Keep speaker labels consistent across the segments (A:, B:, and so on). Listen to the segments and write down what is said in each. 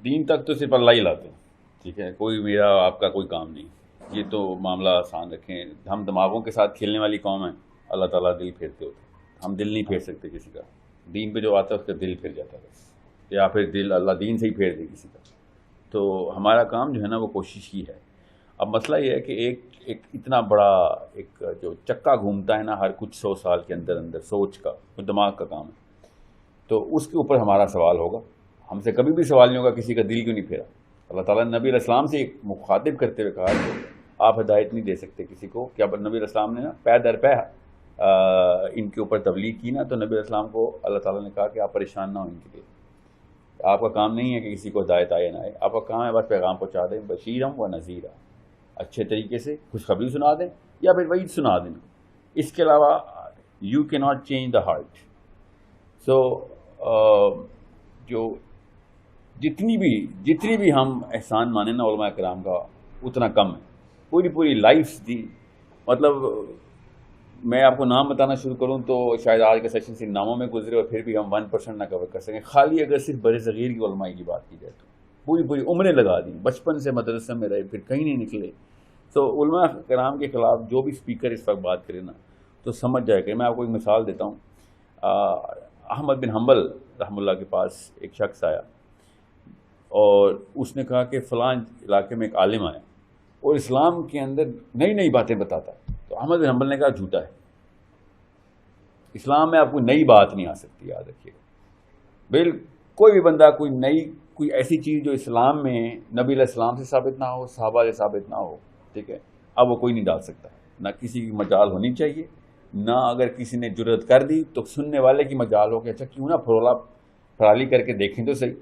A: دین تک تو صرف اللہ ہی لاتے ہیں، ٹھیک ہے، کوئی میرا آپ کا کوئی کام نہیں. یہ تو معاملہ آسان رکھیں. ہم دماغوں کے ساتھ کھیلنے والی قوم ہیں، اللہ تعالیٰ دل پھیرتے ہوتے ہیں. ہم دل نہیں پھیر سکتے کسی کا. دین پہ جو آتا ہے اس کا دل پھیر جاتا ہے بس، یا پھر دل اللہ دین سے ہی پھیر دے کسی کا. تو ہمارا کام جو ہے نا وہ کوشش کی ہے. اب مسئلہ یہ ہے کہ ایک اتنا بڑا ایک جو چکا گھومتا ہے نا ہر کچھ 100 سال کے اندر اندر، سوچ کا، وہ دماغ کا کام ہے. تو اس کے اوپر ہمارا سوال ہوگا. ہم سے کبھی بھی سوال نہیں ہوگا کسی کا دل کیوں نہیں پھیرا. اللہ تعالیٰ نے نبی علیہ السلام سے ایک مخاطب کرتے ہوئے کہا کہ آپ ہدایت نہیں دے سکتے کسی کو. کیا نبی علیہ السلام نے نا پے در پے ان کے اوپر تبلیغ کی نا، تو نبی علیہ السلام کو اللہ تعالیٰ نے کہا کہ آپ پریشان نہ ہوں ان کے لیے. آپ کا کام نہیں ہے کہ کسی کو ہدایت آئے نہ آئے، آپ کا کام ہے بس پیغام پہنچا دیں، بشیرم و نذیرہ، اچھے طریقے سے خوشخبری سنا دیں یا پھر وعید سنا دیں. اس کے علاوہ یو کی ناٹ چینج دا ہارٹ. سو جو جتنی بھی ہم احسان مانیں نا علماء کرام کا اتنا کم ہے. پوری لائف دی، مطلب میں آپ کو نام بتانا شروع کروں تو شاید آج کا سیشن صرف ناموں میں گزرے اور پھر بھی ہم 1% نہ کور کر سکیں. خالی اگر صرف بر صغیر کی علماء کی بات کی جائے تو پوری عمریں لگا دیں، بچپن سے مدرسے میں رہے پھر کہیں نہیں نکلے. تو علماء کرام کے خلاف جو بھی اسپیکر اس وقت بات کرے نا تو سمجھ جائے کہ میں آپ کو ایک مثال دیتا ہوں. احمد بن حنبل رحمہ اللہ کے پاس ایک شخص آیا اور اس نے کہا کہ فلاں علاقے میں ایک عالم آیا اور اسلام کے اندر نئی باتیں بتاتا ہے. تو احمد بن حنبل نے کہا جھوٹا ہے، اسلام میں آپ کو نئی بات نہیں آ سکتی. یاد رکھیے گا، کوئی بھی بندہ کوئی ایسی چیز جو اسلام میں نبی علیہ السلام سے ثابت نہ ہو، صحابہ سے ثابت نہ ہو، ٹھیک ہے، اب وہ کوئی نہیں ڈال سکتا. نہ کسی کی مجال ہونی چاہیے، نہ اگر کسی نے جرأت کر دی تو سننے والے کی مجال ہو کہ اچھا کیوں نہ پھرالی کر کے دیکھیں تو صحیح،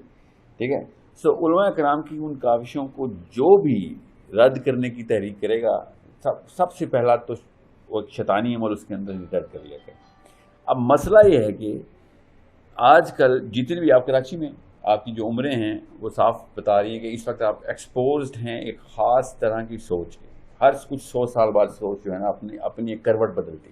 A: ٹھیک ہے. سو علماء کرام کی ان کاوشوں کو جو بھی رد کرنے کی تحریک کرے گا، سب سے پہلا تو وہ شیطانی عمل اس کے اندر رد کر لیا گیا. اب مسئلہ یہ ہے کہ آج کل جتنے بھی آپ کراچی میں آپ کی جو عمریں ہیں وہ صاف بتا رہی ہیں کہ اس وقت آپ ایکسپوزڈ ہیں ایک خاص طرح کی سوچ کے. ہر کچھ 100 سال بعد سوچ جو ہے نا اپنی ایک کروٹ بدلتی.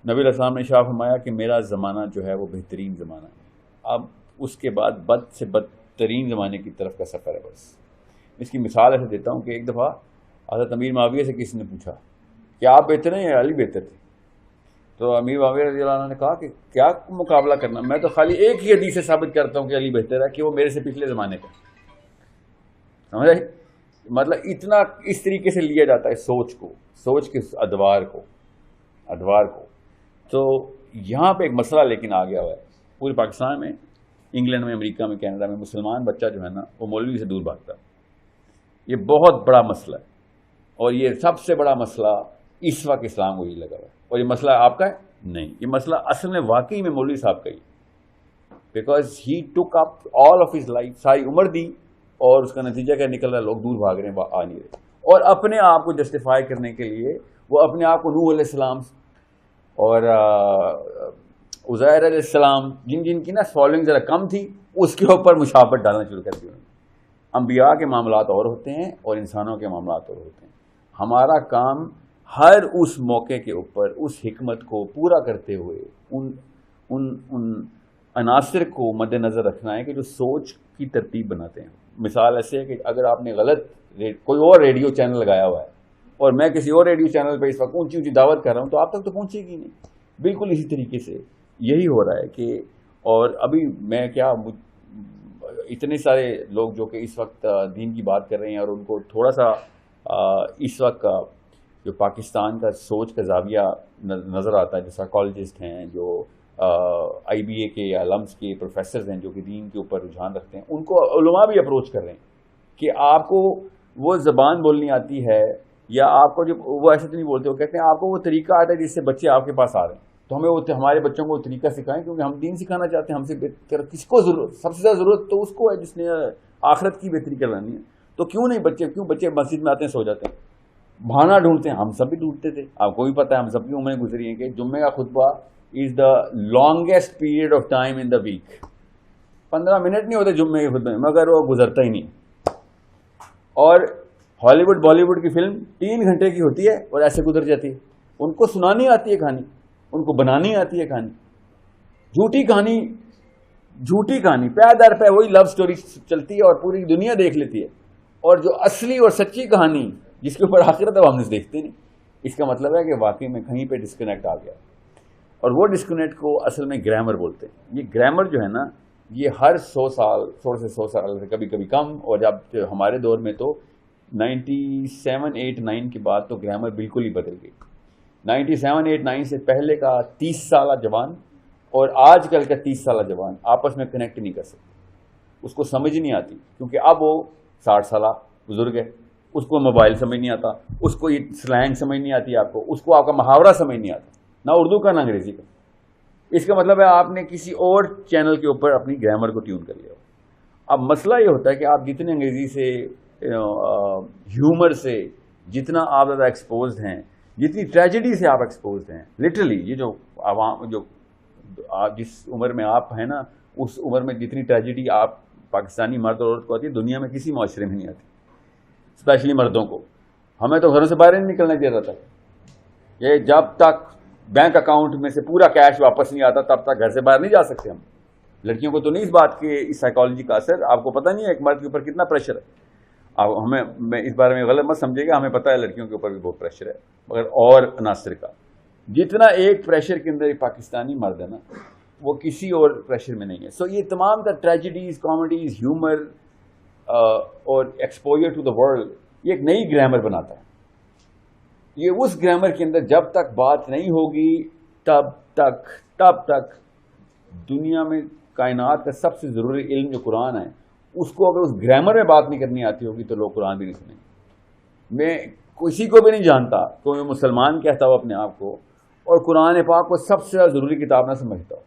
A: نبی علیہ السلام نے ارشاد فرمایا کہ میرا زمانہ جو ہے وہ بہترین زمانہ ہے. اب اس کے بعد بد سے بدترین زمانے کی طرف کا سفر ہے. بس اس کی مثال ایسے دیتا ہوں کہ ایک دفعہ حضرت امیر معاویہ سے کسی نے پوچھا کہ آپ بہتر ہیں یا علی بہتر تھے؟ تو امیر معاویہ رضی اللہ عنہ نے کہا کہ کیا مقابلہ کرنا، میں تو خالی ایک ہی حدیث سے ثابت کرتا ہوں کہ علی بہتر ہے کہ وہ میرے سے پچھلے زمانے کا. سمجھ آئی؟ مطلب اتنا اس طریقے سے لیا جاتا ہے سوچ کے ادوار کو. تو یہاں پہ ایک مسئلہ لیکن آ گیا ہوا ہے پورے پاکستان میں، انگلینڈ میں، امریکہ میں، کینیڈا میں. مسلمان بچہ جو ہے نا وہ مولوی سے دور بھاگتا ہے. یہ بہت بڑا مسئلہ ہے اور یہ سب سے بڑا مسئلہ اس وقت اسلام کو ہی لگا ہوا ہے. اور یہ مسئلہ آپ کا ہے نہیں، یہ مسئلہ اصل میں واقعی میں مولوی صاحب کا ہی، because he took up all of his life, ساری عمر دی اور اس کا نتیجہ کیا نکل رہا ہے، لوگ دور بھاگ رہے ہیں، آ نہیں رہے. اور اپنے آپ کو جسٹیفائی کرنے کے لیے وہ اپنے آپ کو نوح علیہ السلام اور عزیر علیہ السلام جن کی نا فالوئنگ ذرا کم تھی اس کے اوپر مشابہت ڈالنا شروع کر دی. انبیاء کے معاملات اور ہوتے ہیں اور انسانوں کے معاملات اور ہوتے ہیں. ہمارا کام ہر اس موقع کے اوپر اس حکمت کو پورا کرتے ہوئے ان عناصر کو مد نظر رکھنا ہے کہ جو سوچ کی ترتیب بناتے ہیں. مثال ایسے ہے کہ اگر آپ نے غلط کوئی اور ریڈیو چینل لگایا ہوا ہے اور میں کسی اور ریڈیو چینل پہ اس وقت اونچی دعوت کر رہا ہوں تو آپ تک تو پہنچے گی نہیں. بالکل اسی طریقے سے یہی ہو رہا ہے کہ اور ابھی میں کیا اتنے سارے لوگ جو کہ اس وقت دین کی بات کر رہے ہیں اور ان کو تھوڑا سا اس وقت کا جو پاکستان کا سوچ کا زاویہ نظر آتا ہے، جو سائیکالوجسٹ ہیں، جو آئی بی اے کے یا لمس کے پروفیسرز ہیں جو کہ دین کے اوپر رجحان رکھتے ہیں، ان کو علماء بھی اپروچ کر رہے ہیں کہ آپ کو وہ زبان بولنی آتی ہے یا آپ کو جو وہ ایسے تو نہیں بولتے، وہ کہتے ہیں آپ کو وہ طریقہ آتا ہے جس سے بچے آپ کے پاس آ رہے ہیں تو ہمیں وہ ہمارے بچوں کو وہ طریقہ سکھائیں کیونکہ ہم دین سکھانا چاہتے ہیں. ہم سے کس کو ضرورت، سب سے زیادہ ضرورت تو اس کو ہے جس نے آخرت کی بہتری کرانی ہے. تو کیوں بچے مسجد میں آتے ہیں سو جاتے ہیں، بہانا ڈھونڈتے ہیں. ہم سب بھی ڈھونڈتے تھے، آپ کو بھی پتہ ہے ہم سب کی عمریں گزری ہیں کہ جمعے کا خطبہ is the longest period of time in the week. 15 منٹ نہیں ہوتے جمعے کے خطبے میں مگر وہ گزرتا ہی نہیں. اور ہالی ووڈ بالی ووڈ کی فلم 3 گھنٹے کی ہوتی ہے اور ایسے گزر جاتی ہے. ان کو سنانی آتی ہے کہانی، ان کو بنانی آتی ہے کہانی. جھوٹی کہانی جھوٹی کہانی پے در پہ وہی لو سٹوری چلتی ہے اور پوری دنیا دیکھ لیتی ہے, اور جو اصلی اور سچی کہانی جس کے اوپر آخرت ہے ہم نے دیکھتے نہیں. اس کا مطلب ہے کہ واقعی میں کہیں پہ ڈسکنیکٹ آ گیا, اور وہ ڈسکنیکٹ کو اصل میں گرامر بولتے ہیں. یہ گرامر جو ہے نا یہ ہر 100 سال 100 سال سے کبھی کبھی کم, اور جب ہمارے دور میں تو 97 8 9 کے بعد تو گرامر بالکل ہی بدل گئی. 97 8 9 سے پہلے کا 30 سالہ جوان اور آج کل کا 30 سالہ جوان آپس میں کنیکٹ نہیں کر سکتے, اس کو سمجھ نہیں آتی, کیونکہ اب وہ 60 سالہ بزرگ ہے, اس کو موبائل سمجھ نہیں آتا, اس کو یہ سلینگ سمجھ نہیں آتی, آپ کو آپ کا محاورہ سمجھ نہیں آتا, نہ اردو کا نہ انگریزی کا. اس کا مطلب ہے آپ نے کسی اور چینل کے اوپر اپنی گرامر کو ٹیون کر لیا. اب مسئلہ یہ ہوتا ہے کہ آپ جتنے انگریزی سے ہیومر سے جتنا آپ زیادہ ایکسپوزڈ ہیں, جتنی ٹریجڈی سے آپ ایکسپوزڈ ہیں, لٹرلی یہ جو عوام جو جس عمر میں آپ ہیں نا, اس عمر میں جتنی ٹریجڈی آپ پاکستانی مرد اور عورت کو آتی ہے دنیا میں کسی معاشرے میں نہیں آتی, اسپیشلی مردوں کو. ہمیں تو گھروں سے باہر نہیں نکلنے دیا جاتا. یہ جب تک بینک اکاؤنٹ میں سے پورا کیش واپس نہیں آتا تب تک گھر سے باہر نہیں جا سکتے ہم. لڑکیوں کو تو نہیں اس بات کی, اس سائیکالوجی کا اثر آپ کو پتہ نہیں ہے ایک مرد کے اوپر کتنا پریشر ہے. اب میں اس بارے میں غلط مت سمجھے گا, ہمیں پتہ ہے لڑکیوں کے اوپر بھی بہت پریشر ہے, مگر اور عناصر کا جتنا ایک پریشر کے اندر ایک پاکستانی مرد ہے نا وہ کسی اور پریشر میں نہیں ہے. سو یہ تمام تر ٹریجڈیز, کامیڈیز, ہیومر اور ایکسپوجر ٹو دا ورلڈ یہ ایک نئی گرامر بناتا ہے. یہ اس گرامر کے اندر جب تک بات نہیں ہوگی تب تک دنیا میں کائنات کا سب سے ضروری علم جو قرآن ہے اس کو اگر اس گرامر میں بات نہیں کرنی آتی ہوگی تو لوگ قرآن بھی نہیں سنیں گے. میں کسی کو بھی نہیں جانتا کہ میں مسلمان کہتا ہوں اپنے آپ کو اور قرآن پاک کو سب سے زیادہ ضروری کتاب نہ سمجھتا ہوں.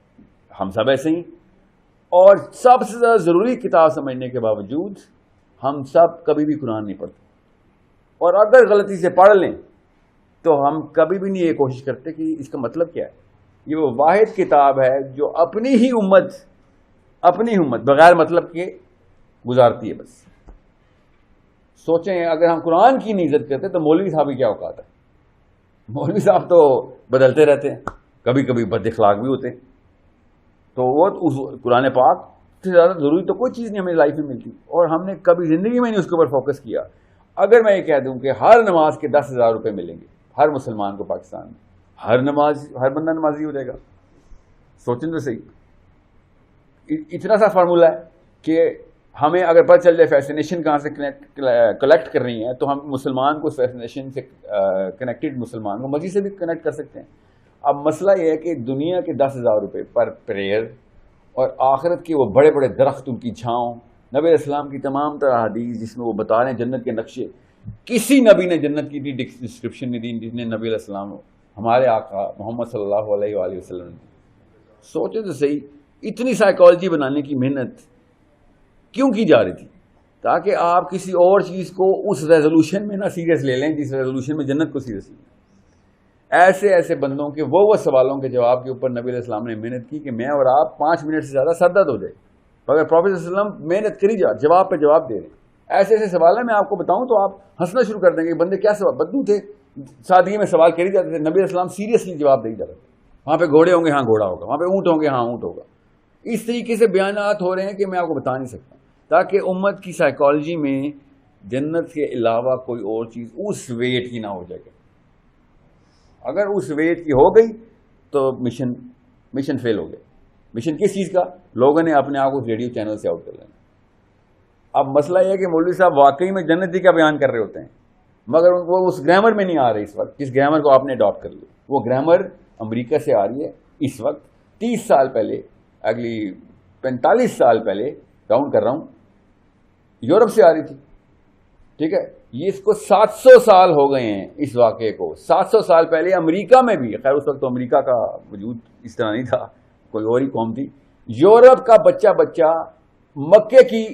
A: ہم سب ایسے ہی, اور سب سے زیادہ ضروری کتاب سمجھنے کے باوجود ہم سب کبھی بھی قرآن نہیں پڑھتے, اور اگر غلطی سے پڑھ لیں تو ہم کبھی بھی نہیں یہ کوشش کرتے کہ اس کا مطلب کیا ہے. یہ وہ واحد کتاب ہے جو اپنی ہی امت بغیر مطلب کے گزارتی ہے. بس سوچیں اگر ہم قرآن کی نہیں عزت کرتے تو مولوی صاحب کی کیا اوقات ہے. مولوی صاحب تو بدلتے رہتے ہیں, کبھی کبھی بد اخلاق بھی ہوتے ہیں, تو وہ اس قرآن پاک سے زیادہ ضروری تو کوئی چیز نہیں ہمیں لائف میں ملتی, اور ہم نے کبھی زندگی میں نہیں اس کے اوپر فوکس کیا. اگر میں یہ کہہ دوں کہ ہر نماز کے 10,000 روپے ملیں گے ہر مسلمان کو پاکستان میں, ہر بندہ نمازی ہو جائے گا. سوچیں تو صحیح, اتنا سا فارمولہ ہے کہ ہمیں اگر پتہ چل جائے فیسینیشن کہاں سے کلیکٹ کر رہی ہے تو ہم مسلمان کو فیسینیشن سے کنیکٹڈ مسلمان کو مسجد سے بھی کنیکٹ کر سکتے ہیں. اب مسئلہ یہ ہے کہ دنیا کے 10,000 روپے پر پریئر اور آخرت کے وہ بڑے بڑے درخت, ان کی چھاؤں, نبی علیہ السلام کی تمام طرح حدیث جس میں وہ بتا رہے ہیں جنت کے نقشے, کسی نبی نے جنت کی ڈسکرپشن نہیں دی جس نے نبی علیہ السلام ہمارے آقا محمد صلی اللہ علیہ وآلہ وسلم نے. سوچے تو صحیح اتنی سائیکالوجی بنانے کی محنت کیوں کی جا رہی تھی, تاکہ آپ کسی اور چیز کو اس ریزولوشن میں نہ سیریس لے لیں جس ریزولوشن میں جنت کو سیریس لیں. ایسے بندوں کے وہ سوالوں کے جواب کے اوپر نبی علیہ السلام نے محنت کی کہ میں اور آپ 5 منٹ سے زیادہ سر درد ہو جائے, مگر پروفیٹ صلی اللہ علیہ وسلم محنت کری جواب پہ جواب دے رہے ہیں. ایسے سوال ہیں, میں آپ کو بتاؤں تو آپ ہنسنا شروع کر دیں گے بندے کیا سوال بدو تھے, سادگی میں سوال کری جاتے تھے, نبی علیہ السلام سیریسلی جواب دے جاتے تھے. وہاں پہ گھوڑے ہوں گے, ہاں گھوڑا ہوگا, وہاں پہ اونٹ ہوں گے, ہاں اونٹ ہوگا. اس طریقے سے بیانات ہو رہے ہیں کہ میں آپ کو بتا نہیں سکتا, تاکہ امت کی سائیکالوجی میں جنت کے علاوہ کوئی اور چیز اس ویٹ کی نہ ہو جائے. اگر اس ویٹ کی ہو گئی تو مشن فیل ہو گیا. مشن کس چیز کا؟ لوگوں نے اپنے آپ کو ریڈیو چینل سے آؤٹ کر لینا. اب مسئلہ یہ ہے کہ مولوی صاحب واقعی میں جنتی کا بیان کر رہے ہوتے ہیں, مگر ان کو اس گرامر میں نہیں آ رہے اس وقت جس گرامر کو آپ نے اڈاپٹ کر لیا. وہ گرامر امریکہ سے آ رہی ہے اس وقت. 30 سال پہلے, اگلی 45 سال پہلے, ڈاؤن کر رہا ہوں, یورپ سے آ رہی تھی. ٹھیک ہے, یہ اس کو 700 سال ہو گئے ہیں اس واقعے کو. 700 سال پہلے امریکہ میں بھی, خیر اس وقت تو امریکہ کا وجود اس طرح نہیں تھا, کوئی اور ہی قوم تھی, یورپ کا بچہ مکے کی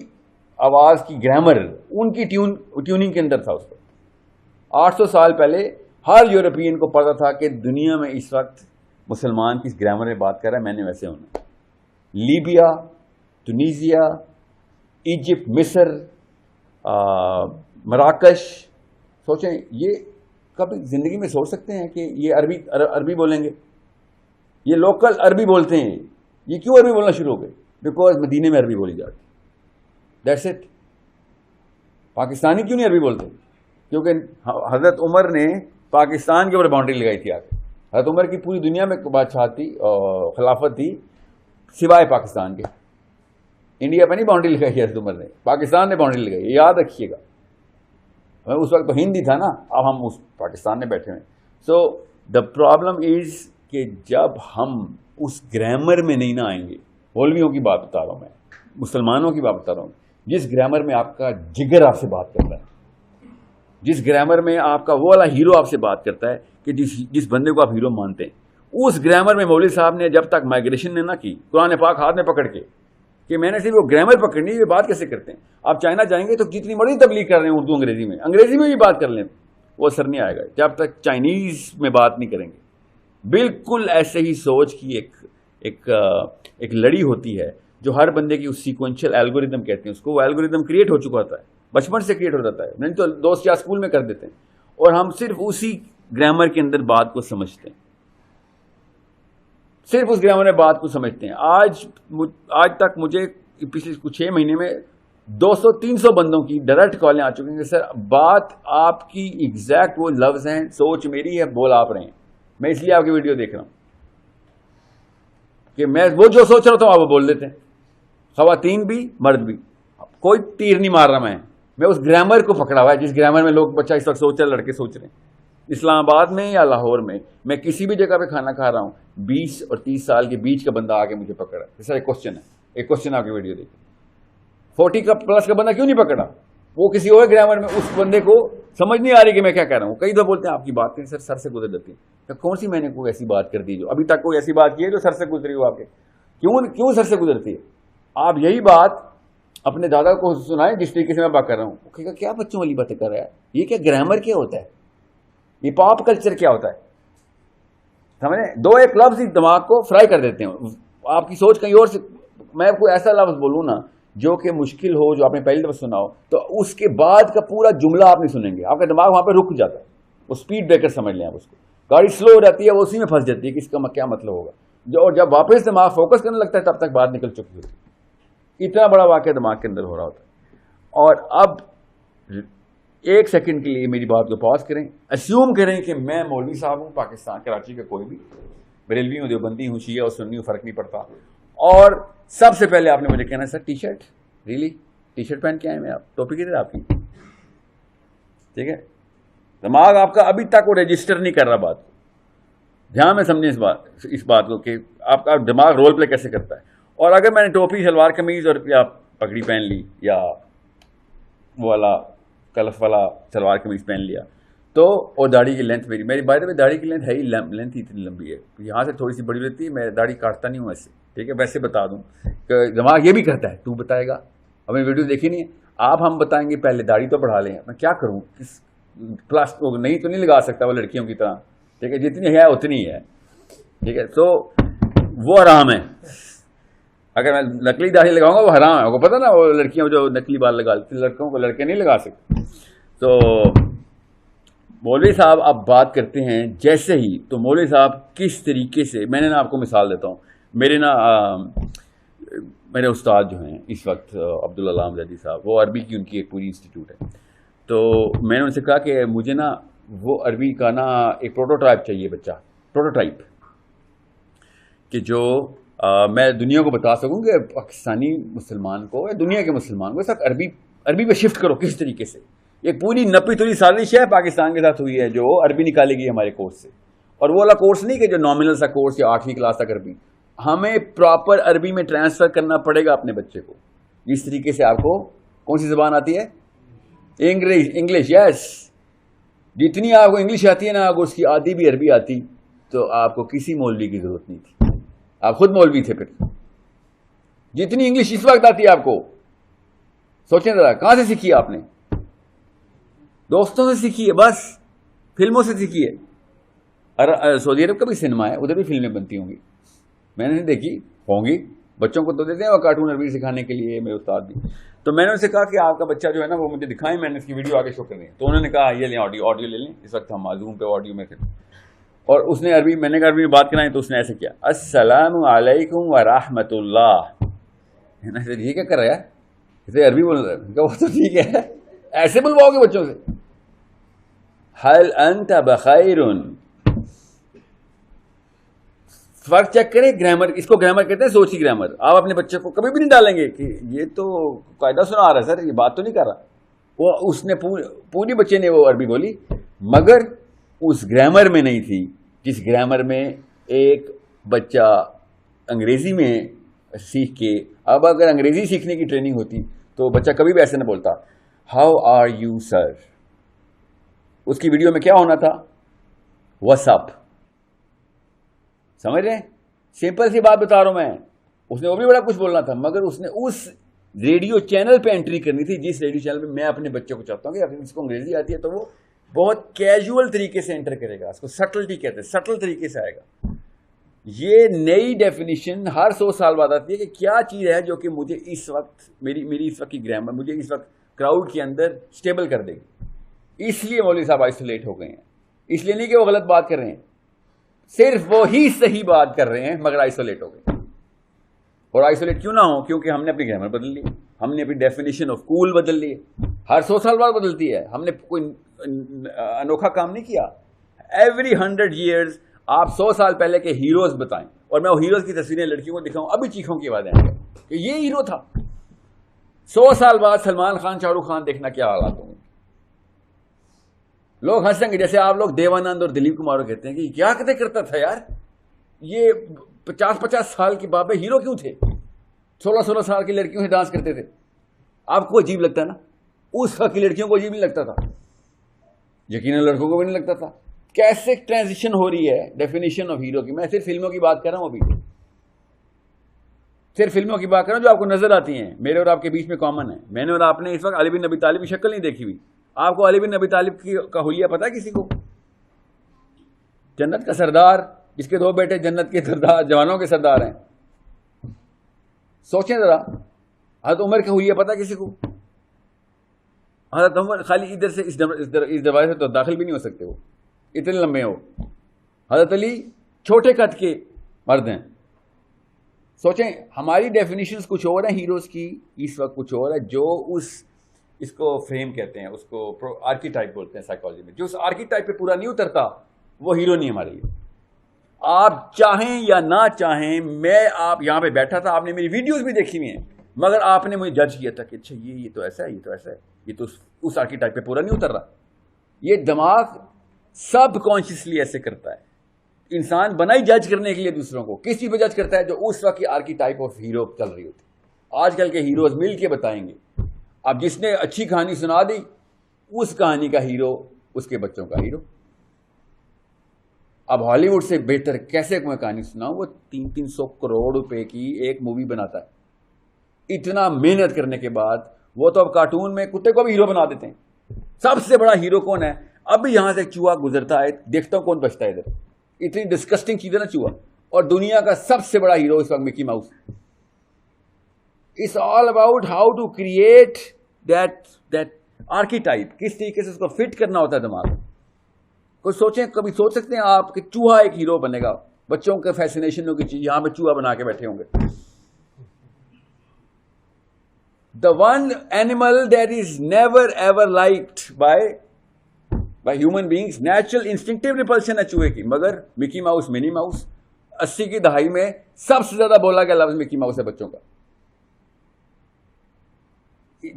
A: آواز کی گرامر ان کی ٹیوننگ کے اندر تھا. اس وقت 800 سال پہلے ہر یورپین کو پتا تھا کہ دنیا میں اس وقت مسلمان کس گرامر میں بات کر رہا ہے, میں نے ویسے ہونا. لیبیا, ٹونیزیا, ایجپٹ, مصر, مراکش, سوچیں یہ کبھی زندگی میں سوچ سکتے ہیں کہ یہ عربی بولیں گے؟ یہ لوکل عربی بولتے ہیں, یہ کیوں عربی بولنا شروع ہو گئے؟ بیکاز مدینے میں عربی بولی جاتی. That's it. پاکستانی کیوں نہیں عربی بولتے؟ کیونکہ حضرت عمر نے پاکستان کے اوپر باؤنڈری لگائی تھی. حضرت عمر کی پوری دنیا میں بادشاہ تھی اور خلافت تھی سوائے پاکستان کے. انڈیا پہ نہیں باؤنڈری لگائی حضرت عمر نے, پاکستان نے باؤنڈری لگائی. یاد رکھیے گا, اس وقت تو ہندی تھا نا, اب ہم اس پاکستان میں بیٹھے ہیں. سو دا پرابلم از کہ جب ہم اس گرامر میں نہیں نہ آئیں گے. مولویوں کی بات بتا رہا ہوں میں, مسلمانوں کی بات بتا رہا ہوں, جس گرامر میں آپ کا جگر آپ سے بات کرتا ہے, جس گرامر میں آپ کا وہ والا ہیرو آپ سے بات کرتا ہے کہ جس بندے کو آپ ہیرو مانتے ہیں, اس گرامر میں مولوی صاحب نے جب تک مائگریشن نے نہ کی قرآن پاک ہاتھ میں پکڑ کے کہ میں نے صرف وہ گرامر پکڑنی, یہ بات کیسے کرتے ہیں. آپ چائنا جائیں گے تو جتنی بڑی تبلیغ کر رہے ہیں اردو انگریزی میں بھی بات کر لیں, وہ اثر نہیں آئے گا جب تک چائنیز میں بات نہیں کریں گے. بالکل ایسے ہی سوچ کی ایک لڑی ہوتی ہے جو ہر بندے کی اس سیکوینشل الگوریدم کہتے ہیں اس کو. وہ الگوریدم کریٹ ہو چکا ہوتا ہے, بچپن سے کریٹ ہو جاتا ہے, نہیں تو دوست یا اسکول میں کر دیتے ہیں, اور ہم صرف اسی گرامر کے اندر بات کو سمجھتے ہیں, صرف اس گرامر میں بات کو سمجھتے ہیں. آج تک مجھے پچھلے کچھ 6 مہینے میں 200-300 بندوں کی ڈائریکٹ کالیں آ چکی ہیں کہ سر بات آپ کی ایگزیکٹ وہ لفظ ہیں, سوچ میری ہے, بول آپ رہے ہیں, میں اس لیے آپ کی ویڈیو دیکھ رہا ہوں کہ میں وہ جو سوچ رہا ہوں آپ وہ بول دیتے ہیں, خواتین بھی مرد بھی. کوئی تیر نہیں مار رہا میں اس گرامر کو پکڑا ہوا ہے جس گرامر میں لوگ بچہ اس وقت سوچ رہے, لڑکے سوچ رہے ہیں. اسلام آباد میں یا لاہور میں کسی بھی جگہ پہ کھانا کھا رہا ہوں, 20 اور 30 سال کے بیچ کا بندہ آ کے مجھے پکڑا. سر ایک کوشچن آپ کی ویڈیو دیکھیں, 40 کا پلس کا بندہ کیوں نہیں پکڑا؟ وہ کسی اور گرامر میں اس بندے کو سمجھ نہیں آ رہی کہ میں کیا کہہ رہا ہوں. کئی دفعہ بولتے ہیں آپ کی باتیں سر سے گزر جاتی ہیں. کون سی میں نے کوئی ایسی بات کر دی جو ابھی تک کوئی ایسی بات کی ہے جو سر سے گزری ہو آپ کے؟ کیوں سر سے گزرتی ہے؟ آپ یہی بات اپنے دادا کو سنائیں جس طریقے سے میں بات کر رہا ہوں. کہ کیا بچوں والی باتیں کر رہا ہے, یہ کیا گرامر کیا ہوتا ہے, یہ پاپ کلچر کیا ہوتا ہے؟ سمجھیں, 2-1 لفظ ہی دماغ کو فرائی کر دیتے ہیں. آپ کی سوچ کہیں اور سے, میں کوئی ایسا لفظ بولوں نا جو کہ مشکل ہو, جو آپ نے پہلی دفعہ سنا ہو, تو اس کے بعد کا پورا جملہ آپ نہیں سنیں گے, آپ کا دماغ وہاں پہ رک جاتا ہے. وہ اسپیڈ بریکر سمجھ لیں آپ اس کو, گاڑی سلو ہو جاتی ہے, وہ اسی میں پھنس جاتی ہے کہ اس کا کیا مطلب ہوگا. اور جب واپس دماغ فوکس کرنے لگتا ہے تب تک بات نکل چکی ہوتی ہے. اتنا بڑا واقعہ دماغ کے اندر ہو رہا ہوتا ہے. اور اب 1 سیکنڈ کے لیے میری بات کو پاز کریں, اسیوم کریں کہ میں مولوی صاحب ہوں, پاکستان کراچی کا کوئی بھی, بریلوی ہوں, دیوبندی ہوں, شیعہ اور سنی ہوں, فرق نہیں پڑتا. اور سب سے پہلے آپ نے مجھے کہنا sir T shirt, really T shirt پہن کے آئے میں, آپ ٹوپی کدھر آپ کی, ٹھیک ہے. دماغ آپ کا ابھی تک وہ رجسٹر نہیں کر رہا بات کو. دھیان میں سمجھیں اس بات کو کہ آپ کا دماغ رول پلے کیسے کرتا ہے. اور اگر میں نے ٹوپی, شلوار قمیض اور یا پگڑی پہن لی, یا وہ والا کلف والا شلوار قمیض پہن لیا, تو اور داڑھی کی لینتھ میری بائی دا وے داڑھی کی لینتھ ہے ہی, لینتھ اتنی لمبی ہے, یہاں سے تھوڑی سی بڑی رہتی ہے, میں داڑھی کاٹتا نہیں ہوں ایسے, ٹھیک ہے. ویسے بتا دوں کہ دماغ یہ بھی کرتا ہے, تو بتائے گا, ہمیں ویڈیو دیکھی نہیں ہے آپ, ہم بتائیں گے پہلے داڑھی تو بڑھا لیں, میں کیا کروں, کس پلاسٹک نہیں تو نہیں لگا سکتا وہ لڑکیوں کی طرح, ٹھیک ہے, جتنی ہے اتنی ہے, ٹھیک ہے. تو وہ آرام ہے. اگر میں نکلی داڑھی لگاؤں گا وہ حرام ہے, آپ کو پتا نا, وہ لڑکیاں جو نکلی بال لگا لیتی, لڑکوں کو لڑکے نہیں لگا سکتے. تو مولوی صاحب آپ بات کرتے ہیں جیسے ہی, تو مولوی صاحب کس طریقے سے, میں نے نا آپ کو مثال دیتا ہوں, میرے استاد جو ہیں اس وقت عبدالعلام زیدی صاحب, وہ عربی کی ان کی ایک پوری انسٹیٹیوٹ ہے. تو میں نے ان سے کہا کہ مجھے نا وہ عربی کا نا ایک پروٹوٹائپ چاہیے, بچہ پروٹوٹائپ, کہ جو میں دنیا کو بتا سکوں کہ پاکستانی مسلمان کو یا دنیا کے مسلمان کو سب عربی پہ شفٹ کرو کس طریقے سے. ایک پوری نپی تھوڑی سازش ہے پاکستان کے ساتھ ہوئی ہے جو عربی نکالے گی ہمارے کورس سے. اور وہ والا کورس نہیں کہ جو نامنل سا کورس یا 8ویں کلاس تک عربی, ہمیں پراپر عربی میں ٹرانسفر کرنا پڑے گا اپنے بچے کو. اس طریقے سے آپ کو کون سی زبان آتی ہے؟ انگلش. یس, جتنی آپ کو انگلش آتی ہے نا, اگر اس کی آدھی بھی عربی آتی تو آپ کو کسی مولوی کی ضرورت نہیں تھی, آپ خود مولوی تھے. پھر جتنی انگلش اس وقت آتی ہے آپ کو, سوچیں ذرا کہاں سے سیکھی آپ نے؟ دوستوں سے سیکھی ہے, بس فلموں سے سیکھی ہے. سعودی عرب کا بھی سنیما ہے, ادھر بھی فلمیں بنتی ہوں گی, میں نے نہیں دیکھی ہوں گی, بچوں کو تو دیتے ہیں وہ کارٹون عربی سکھانے کے لیے, میرے استاد بھی. تو میں نے ان سے کہا کہ آپ کا بچہ جو ہے نا وہ مجھے دکھائیں, میں نے اس کی ویڈیو آگے شو کر دی. تو انہوں نے کہا یہ لیں آڈیو لے لیں, اس وقت ہم معلوم پہ آڈیو میں تھے. اور اس نے عربی, میں نے کہا عربی میں بات کرائیں, تو اس نے ایسے کیا, السلام علیکم ورحمۃ اللہ. یہ کیا کر رہا ہے, اسے عربی بول رہا ہے, وہ تو ٹھیک ہے, ایسے بلواؤ گے بچوں سے. حل انت بخیر, فرق چیک کریں گرامر, اس کو گرامر کہتے ہیں سوچی گرامر. آپ اپنے بچے کو کبھی بھی نہیں ڈالیں گے کہ یہ تو قاعدہ سنا رہا ہے سر, یہ بات تو نہیں کر رہا. وہ اس نے پوری بچے نے وہ عربی بولی, مگر اس گرامر میں نہیں تھی جس گرامر میں ایک بچہ انگریزی میں سیکھ کے, اب اگر انگریزی سیکھنے کی ٹریننگ ہوتی تو بچہ کبھی بھی ایسے نہ بولتا ہاؤ آر یو سر. اس کی ویڈیو میں کیا ہونا تھا, واٹس اپ. سمجھ رہے ہیں, سمپل سی بات بتا رہا ہوں میں. اس نے وہ بھی بڑا کچھ بولنا تھا, مگر اس نے اس ریڈیو چینل پہ انٹری کرنی تھی جس ریڈیو چینل پہ میں اپنے بچوں کو چاہتا ہوں کہ اگر اس کو انگریزی آتی ہے تو وہ بہت کیجول طریقے سے انٹر کرے گا. اس کو سٹلٹی کہتے ہیں, سٹل طریقے سے آئے گا. یہ نئی ڈیفینیشن ہر 100 سال بعد آتی ہے کہ کیا چیز ہے جو کہ مجھے اس وقت میری اس وقت کی گرامر مجھے اس وقت کراؤڈ کے اندر اسٹیبل کر دے گی. اس لیے مولوی صاحب آئسولیٹ ہو گئے ہیں, اس لیے نہیں کہ وہ غلط بات کر رہے ہیں, صرف وہی صحیح بات کر رہے ہیں مگر آئسولیٹ ہو گئے. اور آئسولیٹ کیوں نہ ہو, کیونکہ ہم نے اپنی گرامر بدل لی, ہم نے اپنی ڈیفینیشن آف کول بدل لی. ہر 100 سال بعد بدلتی ہے, ہم نے کوئی انوکھا کام نہیں کیا. ایوری 100 years آپ 100 سال پہلے کے ہیروز بتائیں, اور میں وہ ہیروز کی تصویریں لڑکیوں کو دکھاؤں, ابھی چیخوں کی آوازیں آئیں گے کہ یہ ہیرو تھا. 100 سال بعد سلمان خان, شاہ رخ خان دیکھنا کیا حالات ہوں گے. لوگ ہنسیں گے, جیسے آپ لوگ دیوانند اور دلیپ کمار کو کہتے ہیں کہ کیا کہتے کرتا تھا یار, یہ 50 سال کے بابے ہیرو کیوں تھے, 16 سال کی لڑکیوں سے ڈانس کرتے تھے. آپ کو عجیب لگتا ہے نا, اس وقت کی لڑکیوں کو عجیب نہیں لگتا تھا, یقیناً لڑکوں کو بھی نہیں لگتا تھا. کیسے ٹرانزیشن ہو رہی ہے ڈیفینیشن آف ہیرو کی. میں صرف فلموں کی بات کر رہا ہوں, ابھی صرف فلموں کی بات کر رہا ہوں جو آپ کو نظر آتی ہیں, میرے اور آپ کے بیچ میں کامن ہے. میں نے اور آپ نے اس وقت علی بن ابی طالب کی شکل نہیں دیکھی ہوئی. آپ کو علی بن ابی طالب کا حلیہ پتا ہے کسی کو؟ جنت کا سردار, جس کے 2 بیٹے جنت کے سردار, جوانوں کے سردار ہیں. سوچیں ذرا, حضرت عمر کا حلیہ پتا کسی کو؟ حضرت عمر خالی ادھر سے اس دروازے سے تو داخل بھی نہیں ہو سکتے, وہ اتنے لمبے ہو. حضرت علی چھوٹے قد کے مرد ہیں. سوچیں, ہماری ڈیفینیشنز کچھ اور ہیں ہیروز کی, اس وقت کچھ اور ہے. جو اس کو فریم کہتے ہیں, اس کو آرکیٹائپ بولتے ہیں سائیکالوجی میں. جو اس آرکیٹائپ پہ پورا نہیں اترتا وہ ہیرو نہیں ہمارے لیے. آپ چاہیں یا نہ چاہیں, آپ یہاں پہ بیٹھا تھا, آپ نے میری ویڈیوز بھی دیکھی ہوئی ہیں, مگر آپ نے مجھے جج کیا تھا کہ اچھا یہ تو ایسا ہے, یہ تو ایسا ہے, یہ تو اس آرکیٹائپ پہ پورا نہیں اتر رہا. یہ دماغ سب کانشیسلی ایسے کرتا ہے. انسان بنا ہی جج کرنے کے لیے دوسروں کو, کس چیز پہ جج کرتا ہے؟ جو اس وقت کی آرکیٹائپ آف ہیرو چل رہی ہوتی. آج کل کے ہیروز مل کے بتائیں گے. اب جس نے اچھی کہانی سنا دی, اس کہانی کا ہیرو اس کے بچوں کا ہیرو. اب ہالی ووڈ سے بہتر کیسے میں کہانی سناؤں, وہ 300 کروڑ روپے کی ایک مووی بناتا ہے. اتنا محنت کرنے کے بعد وہ تو اب کارٹون میں کتے کو بھی ہیرو بنا دیتے ہیں. سب سے بڑا ہیرو کون ہے؟ ابھی یہاں سے چوہا گزرتا ہے, دیکھتا ہوں کون بچتا ہے ادھر. اتنی ڈسکسٹنگ چیز ہے نا چوہا. اور دنیا کا سب سے بڑا ہیرو اس وقت Mickey Mouse. It's all about how to create that archetype, کس طریقے سے اس کو فٹ کرنا ہوتا ہے دماغ. کوئی سوچیں, کبھی سوچ سکتے ہیں آپ کہ چوہا ایک ہیرو بنے گا؟ بچوں کے فیسنیشن ہوگی چیز, یہاں پہ چوہا بنا کے بیٹھے ہوں گے. The one animal that is never ever liked by human beings, natural instinctive repulsion ہے چوہے کی. مگر مکی ماؤس, منی ماؤس, 80 کی دہائی میں سب سے زیادہ بولا گیا لفظ مکی ماؤس ہے بچوں کا.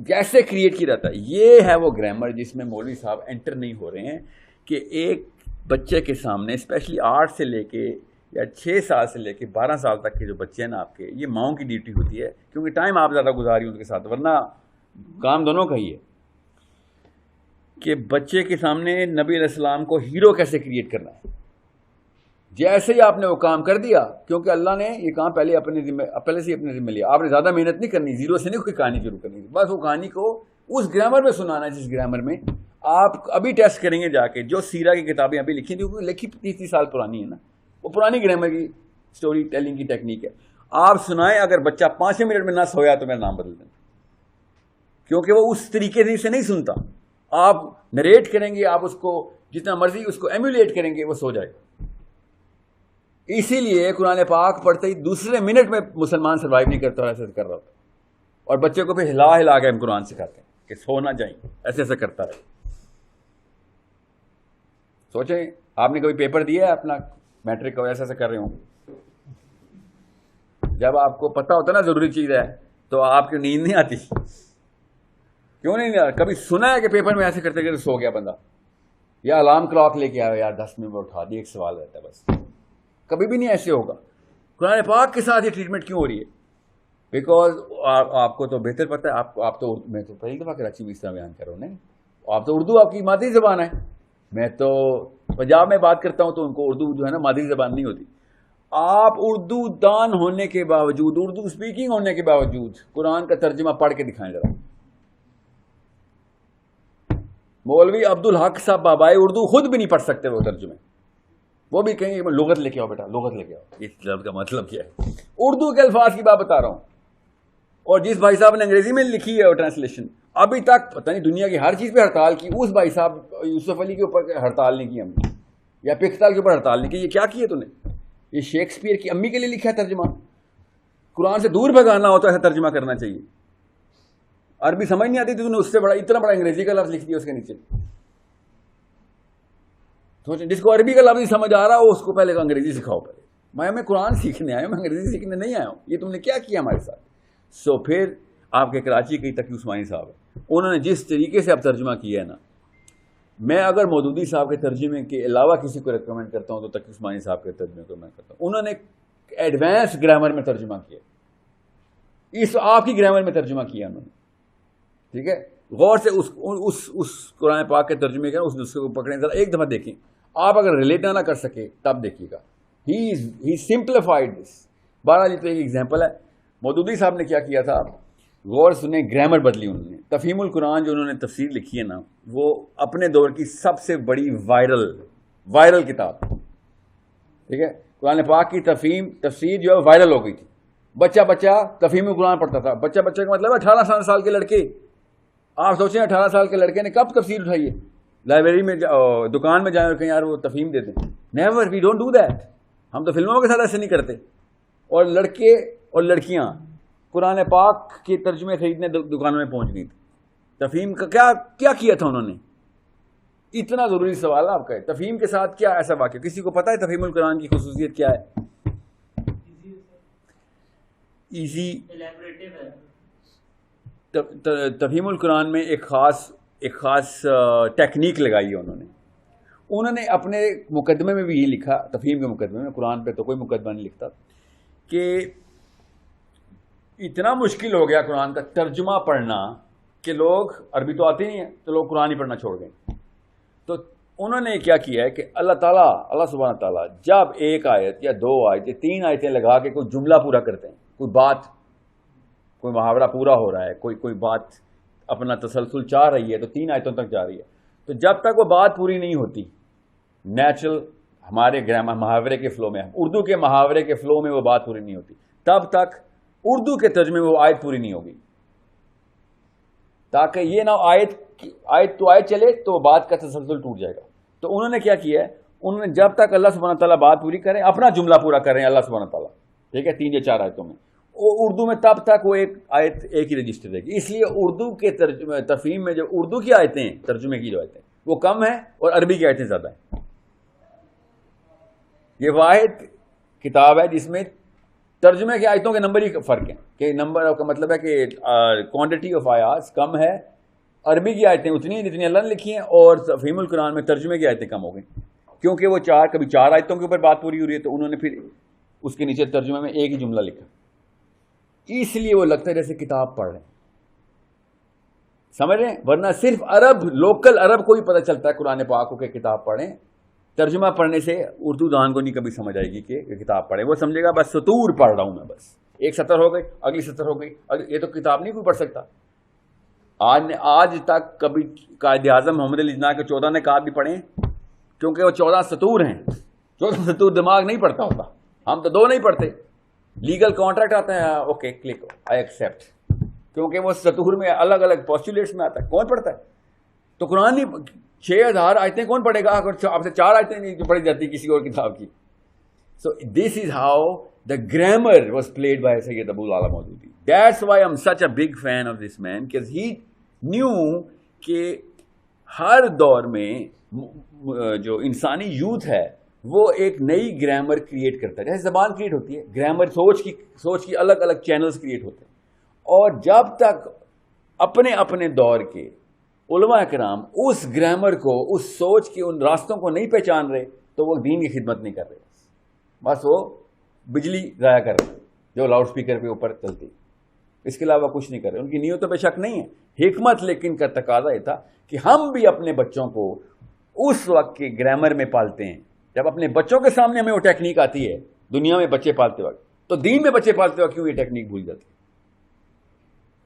A: جیسے کریٹ کی رہتا ہے. یہ ہے وہ گرامر جس میں مولوی صاحب انٹر نہیں ہو رہے ہیں کہ ایک بچے کے سامنے, اسپیشلی 8 سے لے کے یا 6 سال سے لے کے 12 سال تک کے جو بچے ہیں نا آپ کے, یہ ماؤں کی ڈیوٹی ہوتی ہے, کیونکہ ٹائم آپ زیادہ گزاری ان کے ساتھ, ورنہ کام دونوں کا ہی ہے کہ بچے کے سامنے نبی علیہ السلام کو ہیرو کیسے کریٹ کرنا ہے. جیسے ہی آپ نے وہ کام کر دیا, کیونکہ اللہ نے یہ کام پہلے سے ہی اپنے ذمہ لیا. آپ نے زیادہ محنت نہیں کرنی, زیرو سے نہیں کوئی کہانی شروع کرنی, بس وہ کہانی کو اس گرامر میں سنانا ہے جس گرامر میں آپ ابھی ٹیسٹ کریں گے جا کے. جو سیرہ کی کتابیں ابھی لکھی تھی, لکھی 30 سال پرانی ہے نا, وہ پرانی گرامر کی اسٹوری ٹیلنگ کی ٹیکنیک ہے. آپ سنائیں, اگر بچہ 5 منٹ میں نہ سویا تو میرا نام بدل دیں, کیونکہ وہ اس طریقے سے نہیں سنتا. آپ نریٹ کریں گے, آپ اس کو جتنا مرضی اس کو ایمولیٹ کریں گے, وہ سو جائے گا. اسی لیے قرآن پاک پڑھتے ہی دوسرے منٹ میں مسلمان سروائیو نہیں کرتا, ایسا کر رہا ہوتا. اور بچے کو پھر ہلا ہلا کے ہم قرآن سکھاتے ہیں کہ سو نہ جائیں، ایسے ایسے کرتا رہے. سوچیں آپ نے کبھی پیپر دیا ہے اپنا میٹرک کا، ایسا ایسا کر رہے ہوں؟ جب آپ کو پتہ ہوتا نا ضروری چیز ہے تو آپ کی نیند نہیں آتی. کیوں نہیں آتی؟ کبھی سنا ہے کہ پیپر میں ایسے کرتے کرتے سو گیا بندہ، یا الارم کلاک لے کے آیا یار 10 منٹ میں اٹھا دی، ایک سوال رہتا ہے بس. کبھی بھی نہیں ایسے ہوگا. قرآن پاک کے ساتھ یہ ٹریٹمنٹ کیوں ہو رہی ہے؟ بیکاز آپ کو تو بہتر پتہ ہے. آپ تو میں تو پہلی دفعہ کراچی میں اس طرح بیان کر رہا ہوں. نہیں، آپ تو اردو آپ کی مادری زبان ہے. میں تو پنجاب میں بات کرتا ہوں تو ان کو اردو جو ہے نا مادری زبان نہیں ہوتی. آپ اردو دان ہونے کے باوجود، اردو اسپیکنگ ہونے کے باوجود قرآن کا ترجمہ پڑھ کے دکھائیں ذرا. مولوی عبدالحق صاحب بابائے اردو خود بھی نہیں پڑھ سکتے وہ ترجمے. وہ بھی کہیں گے لغت لے کے آؤ بیٹا، لغت لے کے آؤ. اس لفظ کا مطلب کیا ہے؟ اردو کے الفاظ کی بات بتا رہا ہوں. اور جس بھائی صاحب نے انگریزی میں لکھی ہے وہ ٹرانسلیشن، ابھی تک پتہ نہیں دنیا کی ہر چیز پہ ہڑتال کی. اس بھائی صاحب یوسف علی کے اوپر ہڑتال نہیں کی ہم نے، یا پکتال کے اوپر ہڑتال نہیں کی. یہ کیا کیے تو نے؟ یہ شیکسپیئر کی امی کے لیے لکھا ہے ترجمہ. قرآن سے دور بھگانا ہوتا ہے ترجمہ کرنا چاہیے. عربی سمجھ نہیں آتی تو نے اس سے بڑا اتنا بڑا انگریزی کا لفظ لکھ دیا اس کے نیچے. جس کو عربی کا لفظ نہیں سمجھ آ رہا ہو اس کو پہلے انگریزی سکھاؤ. پہلے میں قرآن سیکھنے آیا ہوں، میں انگریزی سیکھنے نہیں آیا ہوں. یہ تم نے کیا کیا ہمارے ساتھ؟ سو پھر آپ کے کراچی کے تقی عثمانی صاحب ہیں، انہوں نے جس طریقے سے اب ترجمہ کیا ہے نا، میں اگر مودودی صاحب کے ترجمے کے علاوہ کسی کو ریکمینڈ کرتا ہوں تو تقی عثمانی صاحب کے ترجمے کو میں کرتا ہوں. انہوں نے ایڈوانس گرامر میں ترجمہ کیا، اس آپ کی گرامر میں ترجمہ کیا انہوں نے. ٹھیک ہے، غور سے اس قرآن پاک کے ترجمے کا اس نسخے کو پکڑیں ذرا، ایک دفعہ دیکھیں. آپ اگر ریلیٹ نہ کر سکے تب دیکھیے گا. ہی سمپلیفائڈ دس. 12 تو ایک ایگزامپل ہے. مودودی صاحب نے کیا کیا تھا، غور سنیں، گرامر بدلی انہوں نے. تفہیم القرآن جو انہوں نے تفسیر لکھی ہے نا، وہ اپنے دور کی سب سے بڑی وائرل کتاب. ٹھیک ہے، قرآن پاک کی تفسیر جو ہے وائرل ہو گئی تھی. بچہ تفہیم القرآن پڑھتا تھا. بچہ کا مطلب 18 سال کے لڑکے. آپ سوچیں 18 سال کے لڑکے نے کب تفسیر اٹھائی ہے؟ لائبریری میں دکان میں جائیں اور کہیں یار وہ تفہیم دیتے ہیں. Never, we don't do that. ہم تو فلموں کے ساتھ ایسے نہیں کرتے. اور لڑکے اور لڑکیاں قرآن پاک کے ترجمے خریدنے دکانوں میں پہنچ گئی تھی. تفہیم کا کیا کیا تھا انہوں نے؟ اتنا ضروری سوال ہے آپ کا. تفہیم کے ساتھ کیا ایسا واقعہ؟ کسی کو پتا ہے تفہیم القرآن کی خصوصیت کیا ہے؟ ایزی. تفہیم القرآن میں ایک خاص ٹیکنیک لگائی ہے انہوں نے اپنے مقدمے میں بھی یہ لکھا، تفہیم کے مقدمے میں. قرآن پہ تو کوئی مقدمہ نہیں لکھتا کہ اتنا مشکل ہو گیا قرآن کا ترجمہ پڑھنا کہ لوگ، عربی تو آتی نہیں ہے تو لوگ قرآن ہی پڑھنا چھوڑ گئے. تو انہوں نے کیا کیا ہے کہ اللہ سبحانہ تعالیٰ جب ایک آیت یا 2 آیت یا 3 آیتیں لگا کے کوئی جملہ پورا کرتے ہیں، کوئی بات، کوئی محاورہ پورا ہو رہا ہے، کوئی بات اپنا تسلسل چاہ رہی ہے تو 3 آیتوں تک جا رہی ہے، تو جب تک وہ بات پوری نہیں ہوتی، نیچرل ہمارے گرامر محاورے کے فلو میں، اردو کے محاورے کے فلو میں وہ بات پوری نہیں ہوتی، تب تک اردو کے ترجمے میں وہ آیت پوری نہیں ہوگی. تاکہ یہ نہ آیت تو آیت چلے تو بات کا تسلسل ٹوٹ جائے گا. تو انہوں نے کیا کیا ہے، انہوں نے جب تک اللہ سبحانہ تعالیٰ بات پوری کریں، اپنا جملہ پورا کر رہے ہیں اللہ سبحانہ تعالیٰ، ٹھیک ہے، 3 یا 4 آیتوں میں، اردو میں تب تک وہ ایک آیت ایک ہی رجسٹر رہے گی. اس لیے اردو کے تفہیم میں جو اردو کی آیتیں ہیں، ترجمے کی جو آیتیں وہ کم ہیں اور عربی کی آیتیں زیادہ ہیں. یہ واحد کتاب ہے جس میں ترجمے کی آیتوں کے نمبر ہی فرق ہیں، کہ نمبر کا مطلب ہے کہ کوانٹٹی آف آیات کم ہے. عربی کی آیتیں اتنی ہیں جتنی اللہ نے لکھی ہیں، اور تفہیم القرآن میں ترجمے کی آیتیں کم ہو گئی، کیونکہ وہ کبھی 4 آیتوں کے اوپر بات پوری ہو رہی ہے تو انہوں نے پھر اس کے نیچے ترجمے میں ایک ہی جملہ لکھا. اس لیے وہ لگتا ہے جیسے کتاب پڑھ رہے ہیں، سمجھ رہے ہیں؟ ورنہ صرف لوکل عرب کو ہی پتہ چلتا ہے قرآن پاک کو کہ کتاب پڑھیں. ترجمہ پڑھنے سے اردو دان کو نہیں کبھی سمجھ آئے گی کہ کتاب پڑھیں. وہ سمجھے گا بس سطور پڑھ رہا ہوں میں، بس ایک سطر ہو گئی، اگلی سطر ہو گئی، یہ تو کتاب نہیں کوئی پڑھ سکتا. آج تک کبھی قائد اعظم محمد علی جناح کے 14 نکات بھی پڑھیں، کیونکہ وہ 14 سطور ہیں. 14 سطور دماغ نہیں پڑھتا ہوتا. ہم تو 2 نہیں پڑھتے. لیگل کانٹریکٹ آتا ہے، اوکے کلک آئی ایکسیپٹ، کیونکہ وہ سطور میں الگ الگ پوسٹولیٹس میں آتا ہے. کون پڑھتا ہے؟ تو قرآن نہیں 6000 آیتیں کون پڑھے گا اگر آپ سے 4 آیتیں نہیں پڑھی جاتی کسی اور کتاب کی. So this is how the grammar was played by Syed Abul Ala Maududi. That's why I'm such a big fan of this man, because he knew کہ ہر دور میں جو انسانی یوتھ ہے وہ ایک نئی گرامر کریٹ کرتا ہے. جیسے زبان کریٹ ہوتی ہے, گرامر سوچ کی الگ الگ چینلز کریٹ ہوتے ہیں, اور جب تک اپنے اپنے دور کے علماء کرام اس گرامر کو, اس سوچ کے ان راستوں کو نہیں پہچان رہے تو وہ دین کی خدمت نہیں کر رہے, بس وہ بجلی ضائع کر رہے جو لاؤڈ اسپیکر پہ اوپر چلتی, اس کے علاوہ کچھ نہیں کر رہے. ان کی نیتوں پہ شک نہیں ہے, حکمت لیکن کا تقاضا یہ تھا کہ ہم بھی اپنے بچوں کو اس وقت کے گرامر میں پالتے ہیں. جب اپنے بچوں کے سامنے ہمیں وہ ٹیکنیک آتی ہے دنیا میں بچے پالتے وقت, تو دین میں بچے پالتے وقت کیوں یہ ٹیکنیک بھول جاتی ہے؟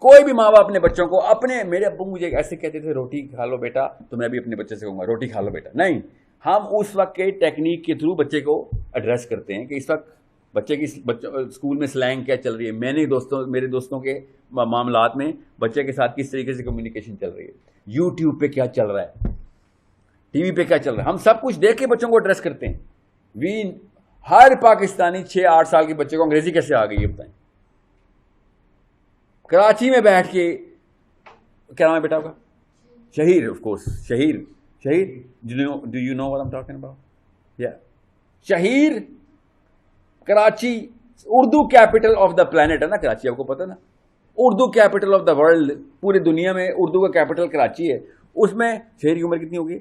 A: کوئی بھی ماں باپ اپنے بچوں کو, میرے ابو مجھے ایسے کہتے تھے روٹی کھا لو بیٹا, تو میں بھی اپنے بچے سے کہوں گا روٹی کھا لو بیٹا. نہیں, ہم اس وقت کے ٹیکنیک کے تھرو بچے کو ایڈریس کرتے ہیں کہ اس وقت بچے کی اسکول میں سلینگ کیا چل رہی ہے, میرے دوستوں کے معاملات میں بچے کے ساتھ کس طریقے سے کمیونیکیشن چل رہی ہے, یوٹیوب پہ کیا چل رہا ہے, ٹی وی پہ کیا چل رہا ہے. ہم سب کچھ دیکھ کے بچوں کو ایڈریس کرتے ہیں. ہر پاکستانی 6-8 سال کے بچے کو انگریزی کیسے آ گئی یہ بتائیں. کراچی میں بیٹھ کے, کیا نام ہے بیٹا کا, Shaheer, of course Shaheer, do you know what I am talking about, یا Shaheer Karachi Urdu capital of the planet ہے نا کراچی, آپ کو پتا نا, Urdu capital of the world, پوری دنیا میں اردو کا کیپٹل کراچی ہے. اس میں شہر کی عمر کتنی ہوگی؟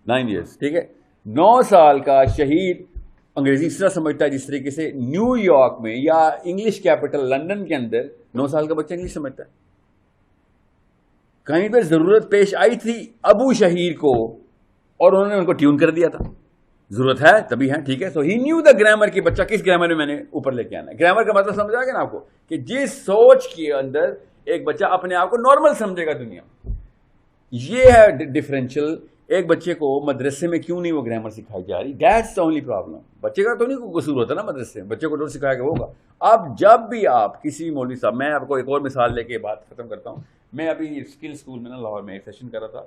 A: 9 ایئرس. ٹھیک ہے, 9 سال کا شہید انگریزی اس طرح سمجھتا ہے جس طریقے سے نیو یارک میں یا انگلش کیپٹل لندن کے اندر 9 سال کا بچہ انگلش سمجھتا ہے. کہیں پہ ضرورت پیش آئی تھی ابو شہیر کو اور انہوں نے ان کو ٹیون کر دیا تھا. ضرورت ہے تبھی ہے, ٹھیک ہے. سو ہی نیو دا گرامر کہ بچہ کس گرامر میں نے اوپر لے کے آنا ہے. گرامر کا مطلب سمجھ آ گیا نا آپ کو, کہ جس سوچ کے اندر ایک بچہ اپنے آپ کو نارمل سمجھے گا دنیا میں. یہ ہے ڈفرینشیل. ایک بچے کو مدرسے میں کیوں نہیں وہ گرامر سکھائی جا رہی, دیٹس دا اونلی پرابلم. بچے کا تو نہیں کوئی قصور ہوتا نا مدرسے میں, بچے کو جو سکھایا گیا ہوگا. اب جب بھی آپ کسی بھی مولوی صاحب, میں آپ کو ایک اور مثال لے کے بات ختم کرتا ہوں. میں ابھی اسکل اسکول میں نا لاہور میں ایک سیشن کر رہا تھا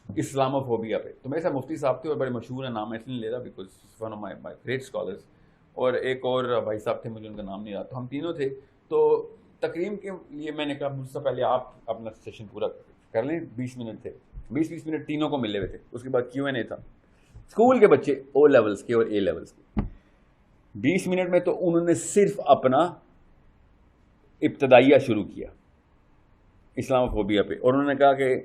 A: اسلاموفوبیا پہ. تو میرے ساتھ مفتی صاحب تھے اور بڑے مشہور ہیں, نام اس لیے لے رہا because one of my great scholars, اور ایک اور بھائی صاحب تھے, مجھے ان کا نام نہیں یاد. تو ہم تینوں تھے. تو تقریب کے لیے میں نے کہا مجھ سے پہلے آپ اپنا سیشن پورا کر لیں. 20 منٹ تھے, 20 منٹ تینوں کو ملے ہوئے تھے. اس کے بعد Q&A تھا. اسکول کے بچے او لیولس کے اور اے لیولس کے. 20 منٹ میں تو انہوں نے صرف اپنا ابتدائیہ شروع کیا اسلاموفوبیا پہ, اور انہوں نے کہا کہ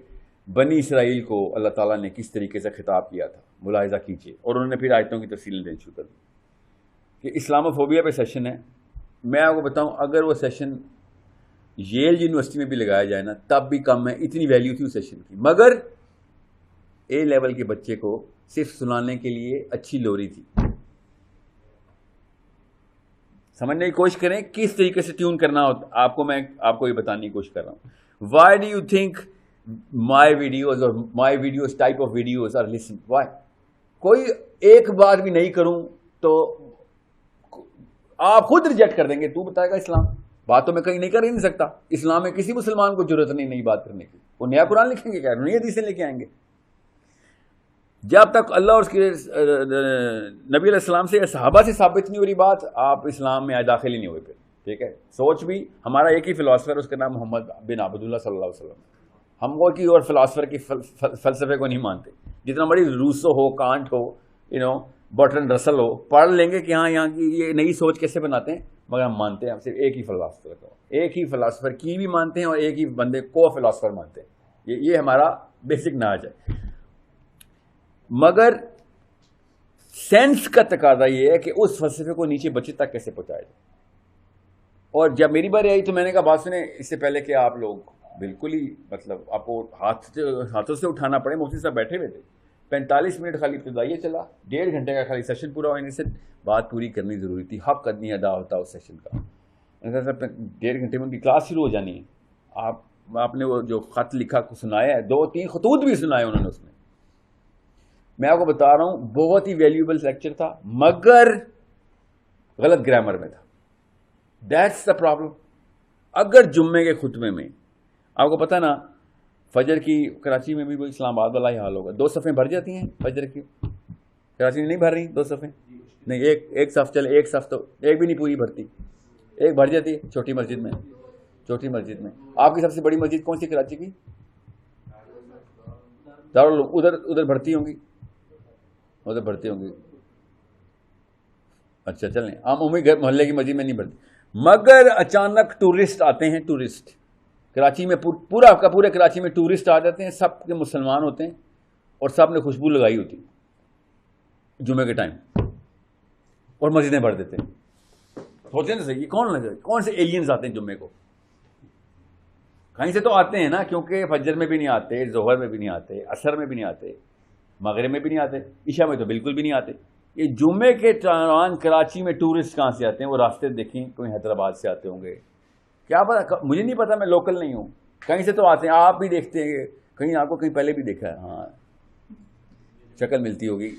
A: بنی اسرائیل کو اللہ تعالیٰ نے کس طریقے سے خطاب کیا تھا, ملاحظہ کیجیے. اور انہوں نے پھر آیتوں کی تفصیلیں دینی شروع کر دی کہ اسلاموفوبیا پہ سیشن ہے. میں آپ کو بتاؤں, اگر وہ سیشن ییل یونیورسٹی میں بھی لگایا جائے نا تب بھی کم ہے, اتنی ویلیو تھی اس سیشن کی. مگر اے لیول کے بچے کو صرف سنانے کے لیے اچھی لوری تھی. سمجھنے کی کوشش کریں کس طریقے سے ٹیون کرنا ہوتا آپ کو. میں آپ کو یہ بتانے کی کوشش کر رہا ہوں. Why do you think my videos اور my videos type of videos are listen, why? کوئی ایک بار بھی نہیں کروں تو آپ خود ریجیکٹ کر دیں گے. تو بتائے گا اسلام, بات تو میں کہیں نہیں کر ہی نہیں سکتا. اسلام میں کسی مسلمان کو ضرورت نہیں نئی بات کرنے کی. وہ نیا قرآن لکھیں گے کیا, نئی حدیثیں لے کے آئیں گے. جب تک اللہ اور اس کے نبی علیہ السلام سے یا صحابہ سے ثابت نہیں ہو رہی بات, آپ اسلام میں داخل ہی نہیں ہوئے پھر. ٹھیک ہے, سوچ بھی ہمارا ایک ہی فلاسفر, اس کا نام محمد بن عبداللہ صلی اللہ علیہ وسلم. ہم وہ کی اور فلاسفر کی فلسفے کو نہیں مانتے. جتنا بڑی روسو ہو, کانٹ ہو, برٹرن رسل ہو, پڑھ لیں گے کہ ہاں یہاں کی یہ نئی سوچ کیسے بناتے ہیں, مگر ہم مانتے ہیں ہم صرف ایک ہی فلاسفر کو, ایک ہی فلاسفر کی بھی مانتے ہیں اور ایک ہی بندے کو فلاسفر مانتے ہیں. یہ ہمارا بیسک ناج ہے. مگر سینس کا تقاضا یہ ہے کہ اس فلسفے کو نیچے بچے تک کیسے پہنچایا جائے. اور جب میری باری آئی تو میں نے کہا بات سنیں, اس سے پہلے کہ آپ لوگ بالکل ہی مطلب آپ کو ہاتھوں سے اٹھانا پڑے, مفتی صاحب بیٹھے ہوئے تھے. 45 منٹ خالی ابتدائیہ چلا, 1.5 گھنٹے کا خالی سیشن پورا ہونے سے بات پوری کرنی ضروری تھی. حق آدمی ادا ہوتا اس سیشن کا. 1.5 گھنٹے میں ان کی کلاس شروع ہو جانی ہے. آپ نے وہ جو خط لکھا سنایا ہے, 2-3 خطوط بھی سنائے انہوں نے اس میں. میں آپ کو بتا رہا ہوں بہت ہی ویلیوبل لیکچر تھا, مگر غلط گرامر میں تھا. That's the problem. اگر جمعے کے خطبے میں آپ کو پتا نا, فجر کی کراچی میں بھی وہ اسلام آباد والا ہی حال ہوگا, 2 صفیں بھر جاتی ہیں فجر کی. کراچی میں نہیں بھر رہی 2 صفیں, نہیں ایک صف چلے, ایک صف تو ایک بھی نہیں پوری بھرتی, ایک بھر جاتی ہے چھوٹی مسجد میں. چھوٹی مسجد میں آپ کی سب سے بڑی مسجد کون سی کراچی کی؟ دارالعلوم. ادھر بھرتی ہوں گی, ادھر بھرتی ہوں گی. اچھا چلیں, عمومی محلے کی مسجد میں نہیں بھرتی. مگر اچانک ٹورسٹ آتے ہیں, ٹورسٹ کراچی میں پورا کا پورے کراچی میں ٹورسٹ آ جاتے ہیں, سب کے مسلمان ہوتے ہیں اور سب نے خوشبو لگائی ہوتی جمعے کے ٹائم, اور مسجدیں بھر دیتے ہیں. ہوتے ہیں نا صحیح, کون سے ایلینز آتے ہیں جمعے کو؟ کہیں سے تو آتے ہیں نا, کیونکہ فجر میں بھی نہیں آتے, ظہر میں بھی نہیں آتے, عصر میں بھی نہیں آتے, مغرب میں بھی نہیں آتے, عشاء میں تو بالکل بھی نہیں آتے. یہ جمعے کے دوران کراچی میں ٹورسٹ کہاں سے آتے ہیں؟ وہ راستے دیکھیں, کوئی حیدرآباد سے آتے ہوں گے, کیا پتا, مجھے نہیں پتا, میں لوکل نہیں ہوں. کہیں سے تو آتے ہیں, آپ بھی دیکھتے ہیں کہیں, آپ کو کہیں پہلے بھی دیکھا ہے, ہاں شکل ملتی ہوگی,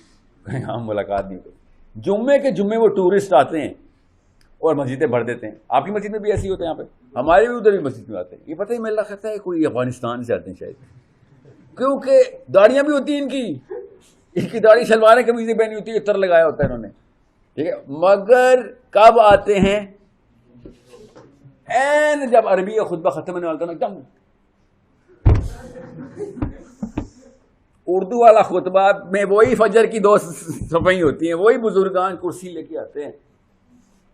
A: کہیں ہم ملاقات نہیں ہوئی. جمعے کے جمعے وہ ٹورسٹ آتے ہیں اور مسجدیں بھر دیتے ہیں. آپ کی مسجد میں بھی ایسے ہی ہوتے ہیں؟ یہاں پہ ہمارے بھی ادھر بھی مسجد میں آتے ہیں. یہ پتہ ہی میرا خیال ہے کوئی افغانستان سے آتے ہیں شاید, کیونکہ داڑیاں بھی ہوتی ہیں ان کی داڑھی شلواریں قمیضیں پہنی ہوتی ہے, تر لگایا ہوتا ہے انہوں نے, ٹھیک ہے. مگر کب آتے ہیں؟ این جب عربی کا خطبہ ختم ہونے والا تھا نا, اردو والا خطبہ میں وہی فجر کی 2 صفحیں ہوتی ہیں, وہی بزرگان کرسی لے کے آتے ہیں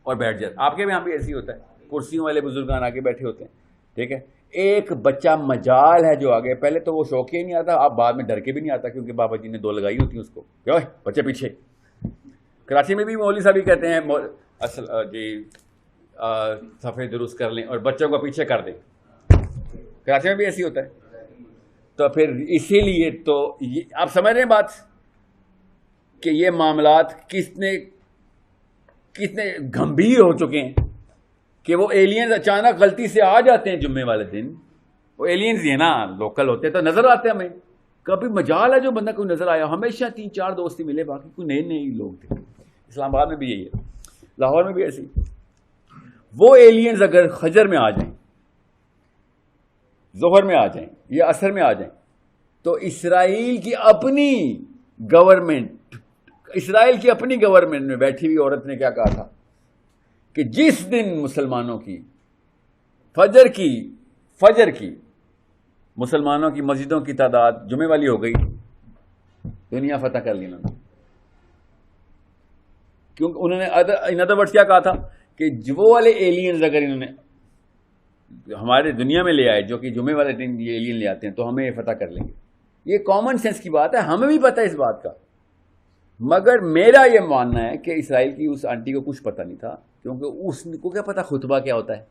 A: اور بیٹھ جاتے. آپ کے بھی یہاں بھی ایسے ہی ہوتا ہے, کرسیوں والے بزرگان آگے بیٹھے ہوتے ہیں, ٹھیک ہے. ایک بچہ مجال ہے جو آگے, پہلے تو وہ شوق ہی نہیں آتا, اب بعد میں ڈر کے بھی نہیں آتا, کیونکہ بابا جی نے 2 لگائی ہوتی ہیں اس کو, کیا بچے پیچھے. کراچی میں بھی مولوی صاحب ہی کہتے ہیں اصل جی صفحے درست کر لیں اور بچوں کو پیچھے کر دیں. کراچی میں بھی ایسے ہوتا ہے. تو پھر اسی لیے تو آپ سمجھ رہے ہیں بات, کہ یہ معاملات کتنے گمبھیر ہو چکے ہیں کہ وہ ایلینز اچانک غلطی سے آ جاتے ہیں جمعے والے دن. وہ ایلینز ہی ہیں نا, لوکل ہوتے ہیں تو نظر آتے ہیں ہمیں. کبھی مجال ہے جو بندہ کوئی نظر آیا, ہمیشہ 3-4 دوست ہی ملے, باقی کوئی نئے لوگ تھے. اسلام آباد میں بھی یہی ہے, لاہور میں بھی ایسے. وہ ایلینز اگر فجر میں آ جائیں, ظہر میں آ جائیں یا عصر میں آ جائیں, تو اسرائیل کی اپنی گورنمنٹ میں بیٹھی ہوئی عورت نے کیا کہا تھا کہ جس دن مسلمانوں کی فجر کی مسلمانوں کی مسجدوں کی تعداد جمعے والی ہو گئی, دنیا فتح کر لی انہوں نے. کیونکہ انہوں نے ان ادر ورڈز کیا کہا تھا کہ وہ والے ایلینز اگر انہوں نے ہمارے دنیا میں لے آئے, جو کہ جمعے والے دن یہ ایلین لے آتے ہیں, تو ہمیں یہ فتح کر لیں گے. یہ کامن سینس کی بات ہے, ہمیں بھی پتہ ہے اس بات کا. مگر میرا یہ ماننا ہے کہ اسرائیل کی اس آنٹی کو کچھ پتہ نہیں تھا, کیونکہ اس کو کیا پتا خطبہ کیا ہوتا ہے,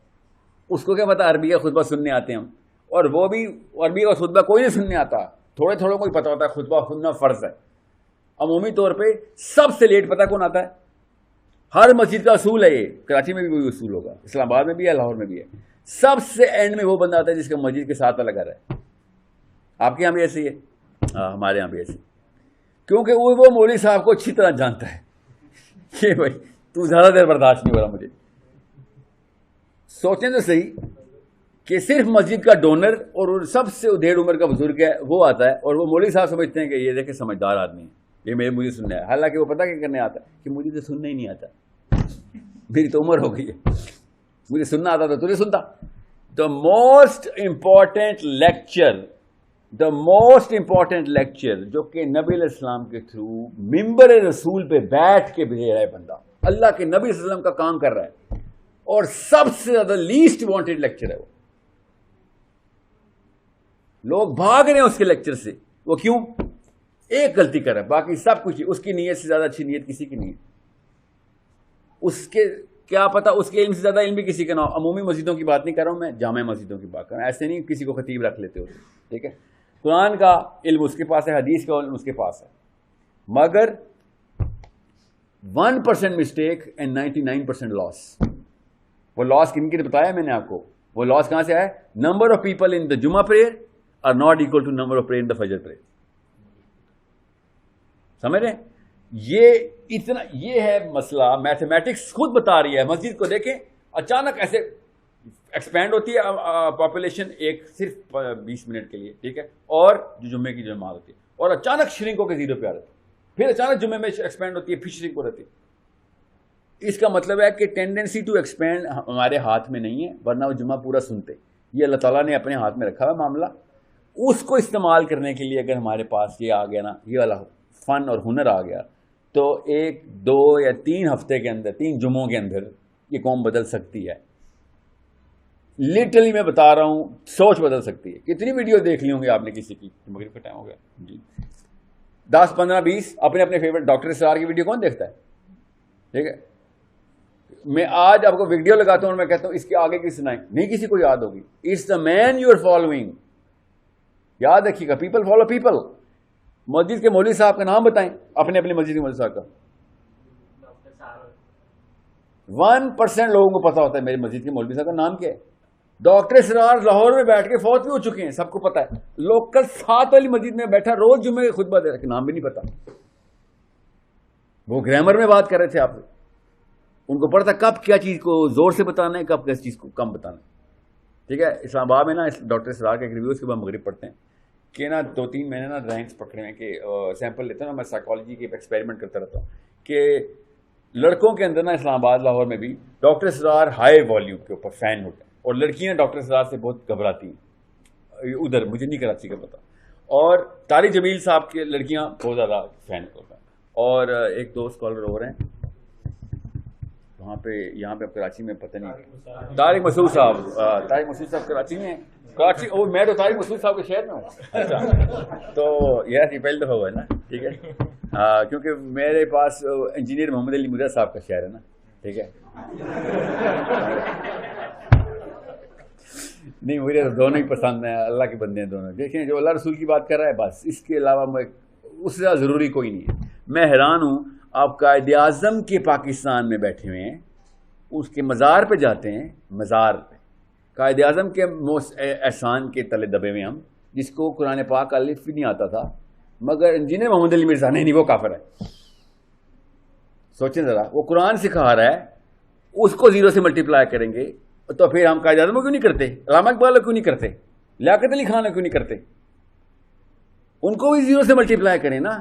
A: اس کو کیا پتا عربی کا خطبہ سننے آتے ہیں ہم, اور وہ بھی عربی کا خطبہ کوئی نہیں سننے آتا, تھوڑے کو ہی پتہ ہوتا ہے خطبہ سننا فرض ہے. عمومی طور پہ سب سے لیٹ پتہ کون آتا ہے؟ ہر مسجد کا اصول ہے یہ, کراچی میں بھی وہی اصول ہوگا, اسلام آباد میں بھی ہے, لاہور میں بھی ہے. سب سے اینڈ میں وہ بندہ آتا ہے جس کا مسجد کے ساتھ والا گھر ہے. آپ کے یہاں بھی ایسے ہی ہے؟ ہاں, ہمارے یہاں بھی ایسے, کیونکہ وہ مولوی صاحب کو اچھی طرح جانتا ہے کہ بھائی تو زیادہ دیر برداشت نہیں ہو رہا مجھے. سوچیں تو صحیح کہ صرف مسجد کا ڈونر اور سب سے ڈیڑھ عمر کا بزرگ ہے وہ آتا ہے, اور وہ مولوی صاحب سمجھتے ہیں کہ یہ دیکھیں سمجھدار آدمی ہے, یہ مجھے سننا ہے. حالانکہ وہ پتہ کیا کرنے آتا ہے کہ مجھے تو سننا ہی نہیں آتا, میری تو عمر ہو گئی ہے, مجھے سننا آتا تو تجھے سنتا. دا موسٹ امپورٹنٹ لیکچر جو کہ نبی علیہ السلام کے تھرو ممبر رسول پہ بیٹھ کے دے رہا ہے بندہ, اللہ کے نبی صلی اللہ علیہ وسلم کا کام کر رہا ہے, اور سب سے زیادہ لیسٹ وانٹڈ لیکچر ہے وہ. لوگ بھاگ رہے ہیں اس کے لیکچر سے. وہ کیوں؟ ایک غلطی کر رہا ہے, باقی سب کچھ اس کی نیت سے زیادہ اچھی نیت کسی کی نہیں ہے. اس کے کیا پتا اس کے علم سے زیادہ علم بھی کسی کا نہ ہو. عمومی مسجدوں کی بات نہیں کر رہا ہوں میں, جامع مسجدوں کی بات کر رہا ہوں. ایسے نہیں کسی کو خطیب رکھ لیتے ہو, ٹھیک ہے. قرآن کا علم اس کے پاس ہے, حدیث کا علم اس کے پاس ہے, مگر 1% مسٹیک اینڈ 99% لاس. وہ لاس کن کی بتایا میں نے آپ کو, وہ لاس کہاں سے آیا؟ Number of people in the Jumma prayer are not equal to number of prayer in the Fajr prayer. سمجھ رہے ہیں؟ یہ ہے مسئلہ. میتھمیٹکس خود بتا رہی ہے. مسجد کو دیکھیں, اچانک ایسے ایکسپینڈ ہوتی ہے پاپولیشن ایک صرف 20 منٹ کے لیے, ٹھیک ہے, اور جو جمعے کی جماعت ہوتی ہے, اور اچانک شرنک ہو کے 0 پہ آ رہتی ہے, پھر اچانک جمعے میں ایکسپینڈ ہوتی ہے, پھر شرنک ہو رہتی ہے. اس کا مطلب ہے کہ ٹینڈنسی ٹو ایکسپینڈ ہمارے ہاتھ میں نہیں ہے، ورنہ وہ جمعہ پورا سنتے. یہ اللہ تعالیٰ نے اپنے ہاتھ میں رکھا ہوا معاملہ. اس کو استعمال کرنے کے لیے اگر ہمارے پاس یہ آ گیا نا، یہ والا فن اور ہنر آ گیا، تو 1 2 یا 3 ہفتے کے اندر، 3 جمعوں کے اندر یہ قوم بدل سکتی ہے. لٹرلی میں بتا رہا ہوں، سوچ بدل سکتی ہے. کتنی ویڈیو دیکھ لی ہوں گے آپ نے کسی کی؟ مغرب کا ٹائم ہو گیا جی. 10 15 20 اپنے اپنے فیورٹ ڈاکٹر اسرار کی ویڈیو کون دیکھتا ہے؟ ٹھیک ہے، میں آج آپ کو ویڈیو لگاتا ہوں اور میں کہتا ہوں اس کے آگے کی سنائیں، نہیں کسی کو یاد ہوگی. It's the man you are following. یاد رکھیے گا، پیپل فالو پیپل. مسجد کے مولوی صاحب کا نام بتائیں، اپنے اپنی مسجد کے مولوی صاحب کا. 1% لوگوں کو پتا ہوتا ہے میری مسجد کے مولوی صاحب کا نام کیا ہے. ڈاکٹر اسرار لاہور میں بیٹھ کے فوت بھی ہو چکے ہیں، سب کو پتا ہے. لوکل 7 والی مسجد میں بیٹھا روز جمعے کے خطبہ دے رہا ہے، نام بھی نہیں پتا. وہ گرامر میں بات کر رہے تھے آپ، ان کو پڑھتا کب کیا چیز کو زور سے بتانا ہے، کب کس چیز کو کم بتانا ہے. ٹھیک ہے، اسلام آباد میں نا ڈاکٹر اسرار کا ایک ریویو اس کے بعد مغرب پڑھتے ہیں کہ نا 2-3 مہینے نا رینکس پکڑے ہیں کہ سیمپل لیتا ہوں نا. میں سائیکالوجی کے ایکسپیریمنٹ کرتا رہتا ہوں کہ لڑکوں کے اندر نا اسلام آباد لاہور میں بھی ڈاکٹر اسرار ہائی والیوم کے اوپر فین ہوتا ہے، اور لڑکیاں ڈاکٹر اسرار سے بہت گھبراتی ہیں. ادھر مجھے نہیں کراچی کا پتا. اور طارق جمیل صاحب کی لڑکیاں بہت زیادہ فین ہوتا ہے. اور ایک 2 اسکالر اور ہیں وہاں پہ، یہاں پہ کراچی میں پتہ نہیں، طارق مسعود صاحب. طارق مسعود صاحب کراچی میں ہیں. کراچی میں تو طارق مسعود صاحب کے شہر میں ہوں. اچھا، تو یہ پہلی دفعہ ہوا ہے نا. ٹھیک ہے، کیونکہ میرے پاس انجینئر محمد علی مرزا صاحب کا شہر ہے نا. ٹھیک ہے، نہیں مجھے دونوں ہی پسند ہیں، اللہ کے بندے ہیں دونوں. دیکھیں جو اللہ رسول کی بات کر رہا ہے بس، اس کے علاوہ میں اس سے زیادہ ضروری کوئی نہیں ہے. میں حیران ہوں، آپ قائد اعظم کے پاکستان میں بیٹھے ہوئے ہیں، اس کے مزار پہ جاتے ہیں، مزار پہ قائد اعظم کے احسان کے تلے دبے ہوئے ہم، جس کو قرآن پاک الف بھی نہیں آتا تھا، مگر انجینئر محمد علی مرزا نہیں، وہ کافر ہے. سوچیں ذرا، وہ قرآن سکھا رہا ہے، اس کو 0 سے ملٹیپلائی کریں گے تو پھر ہم قائد اعظم کو کیوں نہیں کرتے؟ علامہ اقبال کو کیوں نہیں کرتے؟ لیاقت علی خان کو کیوں نہیں کرتے؟ ان کو بھی 0 سے ملٹیپلائی کریں نا.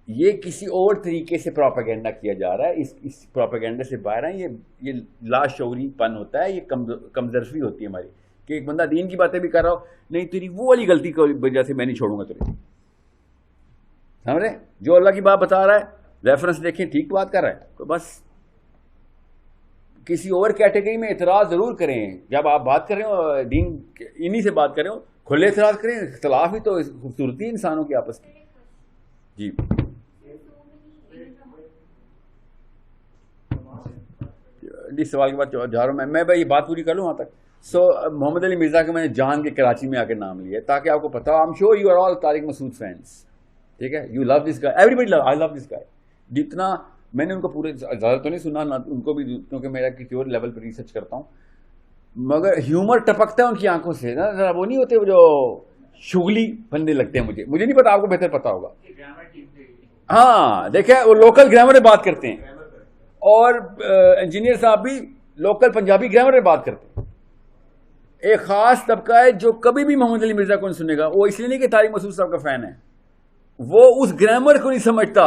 A: یہ کسی اور طریقے سے پروپیگنڈا کیا جا رہا ہے. اس پروپیگنڈا سے باہر ہیں. یہ لاشعوری پن ہوتا ہے، یہ کمزرفی ہوتی ہے ہماری کہ ایک بندہ دین کی باتیں بھی کر رہا ہو، نہیں تیری وہ والی غلطی کی وجہ سے میں نہیں چھوڑوں گا تجھے. سمجھ رہے؟ جو اللہ کی بات بتا رہا ہے ریفرنس دیکھیں، ٹھیک بات کر رہا ہے، تو بس کسی اور کیٹیگری میں اعتراض ضرور کریں. جب آپ بات کر رہے ہو دین انہی سے بات کر رہے ہو، کھلے اعتراض کریں. اختلاف ہی تو خوبصورتی ہے انسانوں کی آپس کی. جی جس سوال کے بعد جا رہا ہوں میں بھائی یہ بات پوری کر لوں وہاں تک. سو محمد علی مرزا کا میں نے جان کے کراچی میں آ کے نام لیا تاکہ آپ کو پتا ہو. I'm sure you are all Tariq Masood fans. ٹھیک ہے، you love this guy, everybody love, I love this guy. جتنا میں نے ان کو پورے زیادہ تو نہیں سنا نہ ان کو بھی، کیونکہ میرا کسی اور لیول پہ ریسرچ کرتا ہوں، مگر ہیومر ٹپکتا ہے ان کی آنکھوں سے نا. ذرا وہ نہیں ہوتے وہ جو شغلی بندے لگتے ہیں مجھے نہیں پتا، آپ کو بہتر پتا ہوگا. ہاں دیکھیں، وہ لوکل گرامر میں بات کرتے ہیں، اور انجینئر صاحب بھی لوکل پنجابی گرامر میں بات کرتے ہیں. ایک خاص طبقہ ہے جو کبھی بھی محمد علی مرزا کو نہیں سنے گا. وہ اس لیے نہیں کہ طارق مسعود صاحب کا فین ہے، وہ اس گرامر کو نہیں سمجھتا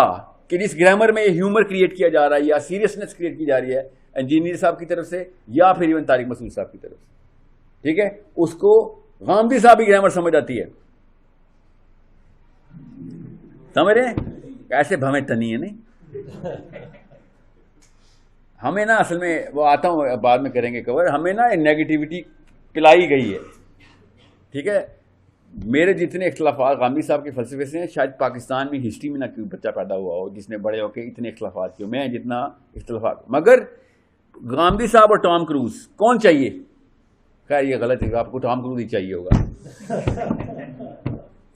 A: کہ جس گرامر میں یہ ہیومر کریٹ کیا جا رہا ہے یا سیریسنس کریٹ کی جا رہی ہے انجینئر صاحب کی طرف سے یا پھر ایون طارق مسعود صاحب کی طرف سے. ٹھیک ہے، اس کو غامدی صاحب کی گرامر سمجھ آتی ہے. سمجھ رہے ہیں؟ ایسے بھویں تنی ہے نہیں. ہمیں نا اصل میں وہ آتا ہوں بعد میں کریں گے کور، ہمیں نا نیگیٹیوٹی پلائی گئی ہے. ٹھیک ہے، میرے جتنے اختلافات غامدی صاحب کے فلسفے سے ہیں، شاید پاکستان میں ہسٹری میں نہ کوئی بچہ پیدا ہوا ہو جس نے بڑے ہو کے اتنے اختلافات کیے میں جتنا اختلافات. مگر غامدی صاحب اور ٹام کروز کون چاہیے؟ خیر یہ غلط ہے، آپ کو ٹام کروز ہی چاہیے ہوگا.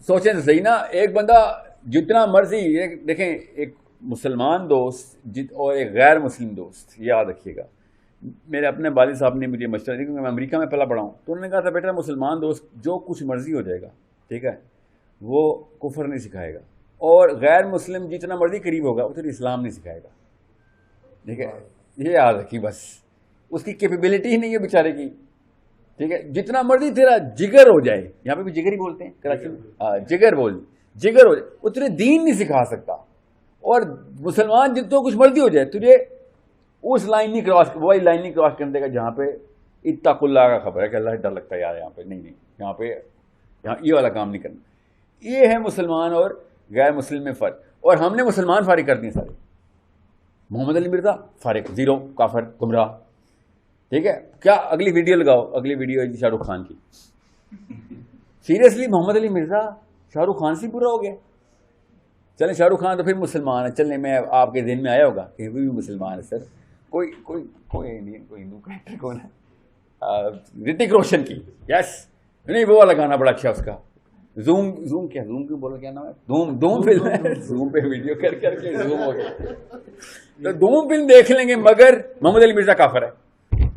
A: سوچیں تو صحیح نا، ایک بندہ جتنا مرضی دیکھیں، ایک مسلمان دوست اور ایک غیر مسلم دوست، یاد رکھیے گا. میرے اپنے والد صاحب نے مجھے مشورہ دیا کیونکہ میں امریکہ میں پلا پڑھا ہوں، تو انہوں نے کہا تھا بیٹا مسلمان دوست جو کچھ مرضی ہو جائے گا، ٹھیک ہے، وہ کفر نہیں سکھائے گا، اور غیر مسلم جتنا مرضی قریب ہوگا اتنا اسلام نہیں سکھائے گا. ٹھیک ہے، یہ یاد رکھی، بس اس کی کیپیبلٹی ہی نہیں ہے بیچارے کی. ٹھیک ہے، جتنا مرضی تیرا جگر ہو جائے، یہاں پہ بھی جگر ہی بولتے ہیں کراچی میں، جگر ہو جائے، وہ تجھے دین نہیں سکھا سکتا. اور مسلمان جتنا کچھ مرضی ہو جائے، تجھے اس لائن نہیں کراس، وہی لائن نہیں کراس کرنے کا جہاں پہ اتق اللہ کا خبر ہے کہ اللہ سے ڈر لگتا ہے یار یہاں پہ نہیں، یہاں یہ والا کام نہیں کرنا. یہ ہے مسلمان اور غیر مسلم میں فرق. اور ہم نے مسلمان فارغ کر دیے سارے. محمد علی مرزا فارغ، زیرو، کافر، گمراہ. ٹھیک ہے، کیا اگلی ویڈیو لگاؤ، اگلی ویڈیو ہے شاہ رخ خان کی. سیریسلی محمد علی مرزا شاہ رخ خان سے برا ہو گیا. چلیں شاہ رخ خان تو پھر مسلمان ہے، چلیں میں آپ کے ذہن میں آیا ہوگا کہ وہ بھی مسلمان ہے. سر کوئی انڈین، کوئی ہندو کریکٹر کون ہے؟ رتک روشن کی. یس، نہیں وہ والا گانا بڑا اچھا اس کا. زوم کیوں بولو، کیا نام ہے؟ دوم فلم ہے. زوم پہ ویڈیو کر کے زوم ہو گیا. تو دوم فلم دیکھ لیں گے مگر محمد علی مرزا کافر ہے.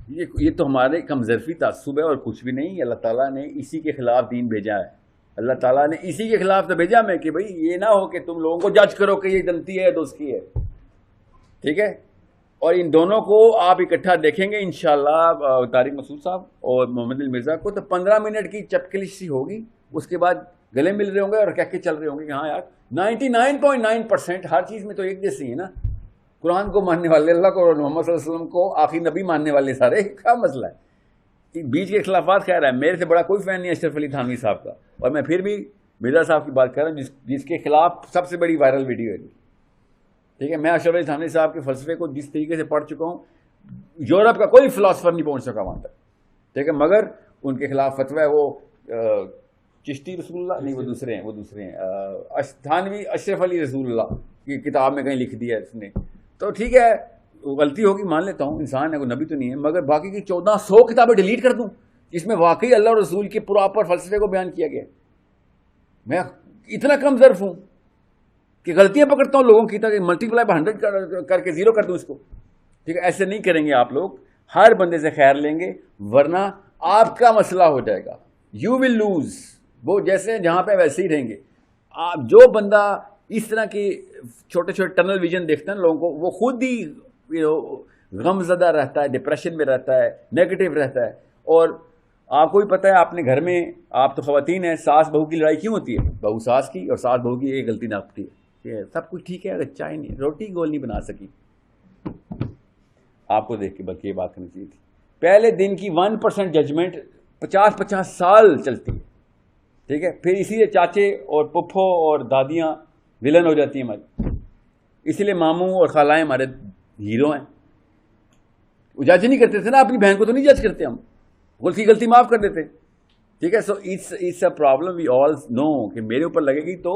A: یہ تو ہمارے کمزرفی تعصب ہے اور کچھ بھی نہیں. اللہ تعالیٰ نے اسی کے خلاف دین بھیجا ہے. اللہ تعالیٰ نے اسی کے خلاف تو بھیجا میں کہ بھائی یہ نہ ہو کہ تم لوگوں کو جج کرو کہ یہ جنتی ہے تو اس کی ہے. ٹھیک ہے، اور ان دونوں کو آپ اکٹھا دیکھیں گے انشاءاللہ، طارق مسعود صاحب اور محمد علی مرزا کو، تو 15 منٹ کی چپکلش سی ہوگی. اس کے بعد گلے مل رہے ہوں گے اور کہہ کے چل رہے ہوں گے کہ ہاں یار 99.9% ہر چیز میں تو ایک جیسی ہے نا. قرآن کو ماننے والے، اللہ کو اور محمد صلی اللہ علیہ وسلم کو آخری نبی ماننے والے سارے، کیا مسئلہ ہے؟ بیچ کے اختلافات خیر ہے. میرے سے بڑا کوئی فین نہیں اشرف علی تھانوی صاحب کا، اور میں پھر بھی مرزا صاحب کی بات کر رہا ہوں جس کے خلاف سب سے بڑی وائرل ویڈیو ہے. ٹھیک ہے، میں اشرف علی تھانوی صاحب کے فلسفے کو جس طریقے سے پڑھ چکا ہوں، یورپ کا کوئی فلاسفر نہیں پہنچ سکا وہاں تک. ٹھیک ہے، مگر ان کے خلاف فتویٰ ہے وہ چشتی رسول اللہ نہیں، وہ دوسرے ہیں تھانوی اشرف علی رسول اللہ کی کتاب میں کہیں لکھ دیا ہے اس نے. تو ٹھیک ہے، غلطی ہوگی مان لیتا ہوں، انسان ہے، کوئی نبی تو نہیں ہے. مگر باقی کی 1400 کتابیں ڈیلیٹ کر دوں جس میں واقعی اللہ اور رسول کے پراپر فلسفے کو بیان کیا گیا. میں اتنا کم ظرف ہوں کہ غلطیاں پکڑتا ہوں لوگوں کی، تاکہ ملٹی پلائی بائی 100 کر کے 0 کر دوں اس کو. ٹھیک ہے، ایسے نہیں کریں گے آپ لوگ. ہر بندے سے خیر لیں گے ورنہ آپ کا مسئلہ ہو جائے گا. You will lose. وہ جیسے جہاں پہ ویسے ہی رہیں گے. جو بندہ اس طرح کی چھوٹے چھوٹے ٹنل ویژن دیکھتا ہے لوگوں کو، وہ خود ہی غم زدہ رہتا ہے، ڈپریشن میں رہتا ہے، نیگیٹو رہتا ہے. اور آپ کو بھی پتہ ہے، آپ نے گھر میں، آپ تو خواتین ہیں، ساس بہو کی لڑائی کیوں ہوتی ہے؟ بہو ساس کی اور ساس بہو کی ایک غلطی ناپتی ہے کہ سب کچھ ٹھیک ہے، اگر چائے نہیں، روٹی گول نہیں بنا سکی. آپ کو دیکھ کے بلکہ یہ بات کرنی چاہیے تھی. پہلے دن کی 1% ججمنٹ 50 سال چلتی ہے. ٹھیک ہے، پھر اسی لیے چاچے اور پپھو اور دادیاں ولن ہو جاتی ہیں ہماری. اسی لیے ماموں اور خالائیں ہمارے ہیرو ہیں. وہ جج نہیں کرتے تھے نا، اپنی بہن کو تو نہیں جج کرتے ہم، غلطی معاف کر دیتے. ٹھیک ہے، so it's a problem we آل نو کہ میرے اوپر لگے گی تو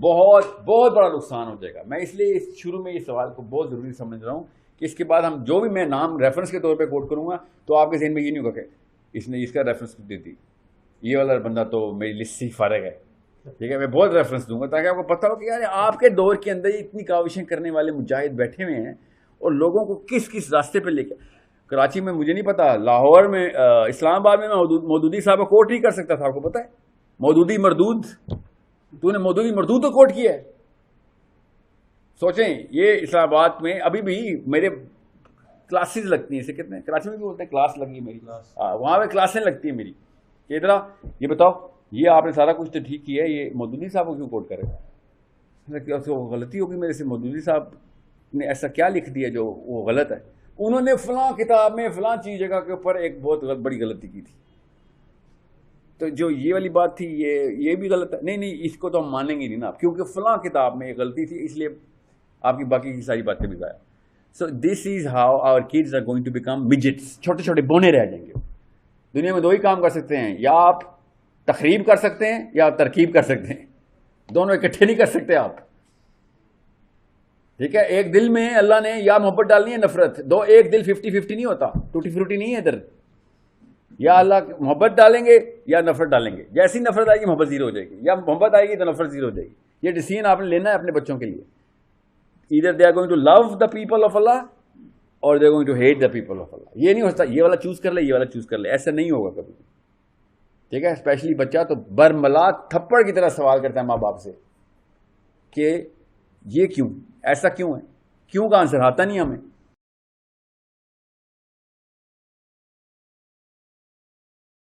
A: بہت بہت بڑا نقصان ہو جائے گا. میں اس لیے شروع میں یہ سوال کو بہت ضروری سمجھ رہا ہوں کہ اس کے بعد ہم جو بھی میں نام ریفرنس کے طور پہ کوٹ کروں گا تو آپ کے ذہن میں یہ نہیں ہوگا کہ اس نے اس کا ریفرنس دے دی، یہ والا بندہ تو میری لسٹ سے فارغ ہے. ٹھیک ہے، میں بہت ریفرنس دوں گا تاکہ آپ کو پتہ ہو کہ یار آپ کے دور کے اندر اتنی کاوشیں کرنے والے مجاہد بیٹھے ہوئے ہیں اور لوگوں کو کس راستے پہ لے کے. کراچی میں مجھے نہیں پتا، لاہور میں، اسلام آباد میں مودودی صاحب کو کوٹ نہیں کر سکتا تھا. آپ کو پتہ ہے مودودی مردود، تو نے مودودی مردود کو کوٹ کیا ہے. سوچیں، یہ اسلام آباد میں ابھی بھی میرے کلاسز لگتی ہیں. اسے کتنے کراچی میں بھی بولتے ہیں کلاس لگی میری، وہاں پہ کلاسیں لگتی ہیں میری. کہ ادھر یہ بتاؤ، یہ آپ نے سارا کچھ تو ٹھیک کیا ہے، یہ مودودی صاحب کو کیوں کوٹ کرے؟ غلطی ہوگی میرے سے. مودودی صاحب نے ایسا کیا لکھ دیا جو وہ غلط ہے؟ انہوں نے فلاں کتاب میں فلاں چیز جگہ کے اوپر ایک بہت بڑی غلطی کی تھی. تو جو یہ والی بات تھی یہ بھی غلط ہے. نہیں، اس کو تو ہم مانیں گے نہیں نا، کیونکہ فلاں کتاب میں ایک غلطی تھی، اس لیے آپ کی باقی کی ساری باتیں بھی غائب. So this is how our kids are going to become midgets. چھوٹے چھوٹے بونے رہ جائیں گے. دنیا میں 2 ہی کام کر سکتے ہیں، یا آپ تخریب کر سکتے ہیں یا آپ ترکیب کر سکتے ہیں. دونوں اکٹھے نہیں کر سکتے آپ. ٹھیک ہے، ایک دل میں اللہ نے یا محبت ڈالنی ہے نفرت، ایک دل 50-50 نہیں ہوتا، ٹوٹی فروٹی نہیں ہے ادھر. یا اللہ محبت ڈالیں گے یا نفرت ڈالیں گے. جیسی نفرت آئے گی محبت 0 ہو جائے گی، یا محبت آئے گی تو نفرت 0 ہو جائے گی. یہ ڈیسیژن آپ نے لینا ہے اپنے بچوں کے لیے. either they are going to love the people of Allah or they are going to hate the people of Allah. یہ نہیں ہوتا یہ والا چوز کر لے یہ والا چوز کر لے، ایسا نہیں ہوگا کبھی. ٹھیک ہے، اسپیشلی بچہ تو برملا تھپڑ کی طرح سوال کرتا ہے ماں باپ سے کہ یہ کیوں، ایسا کیوں ہے، کیوں کا آنسر آتا نہیں ہمیں.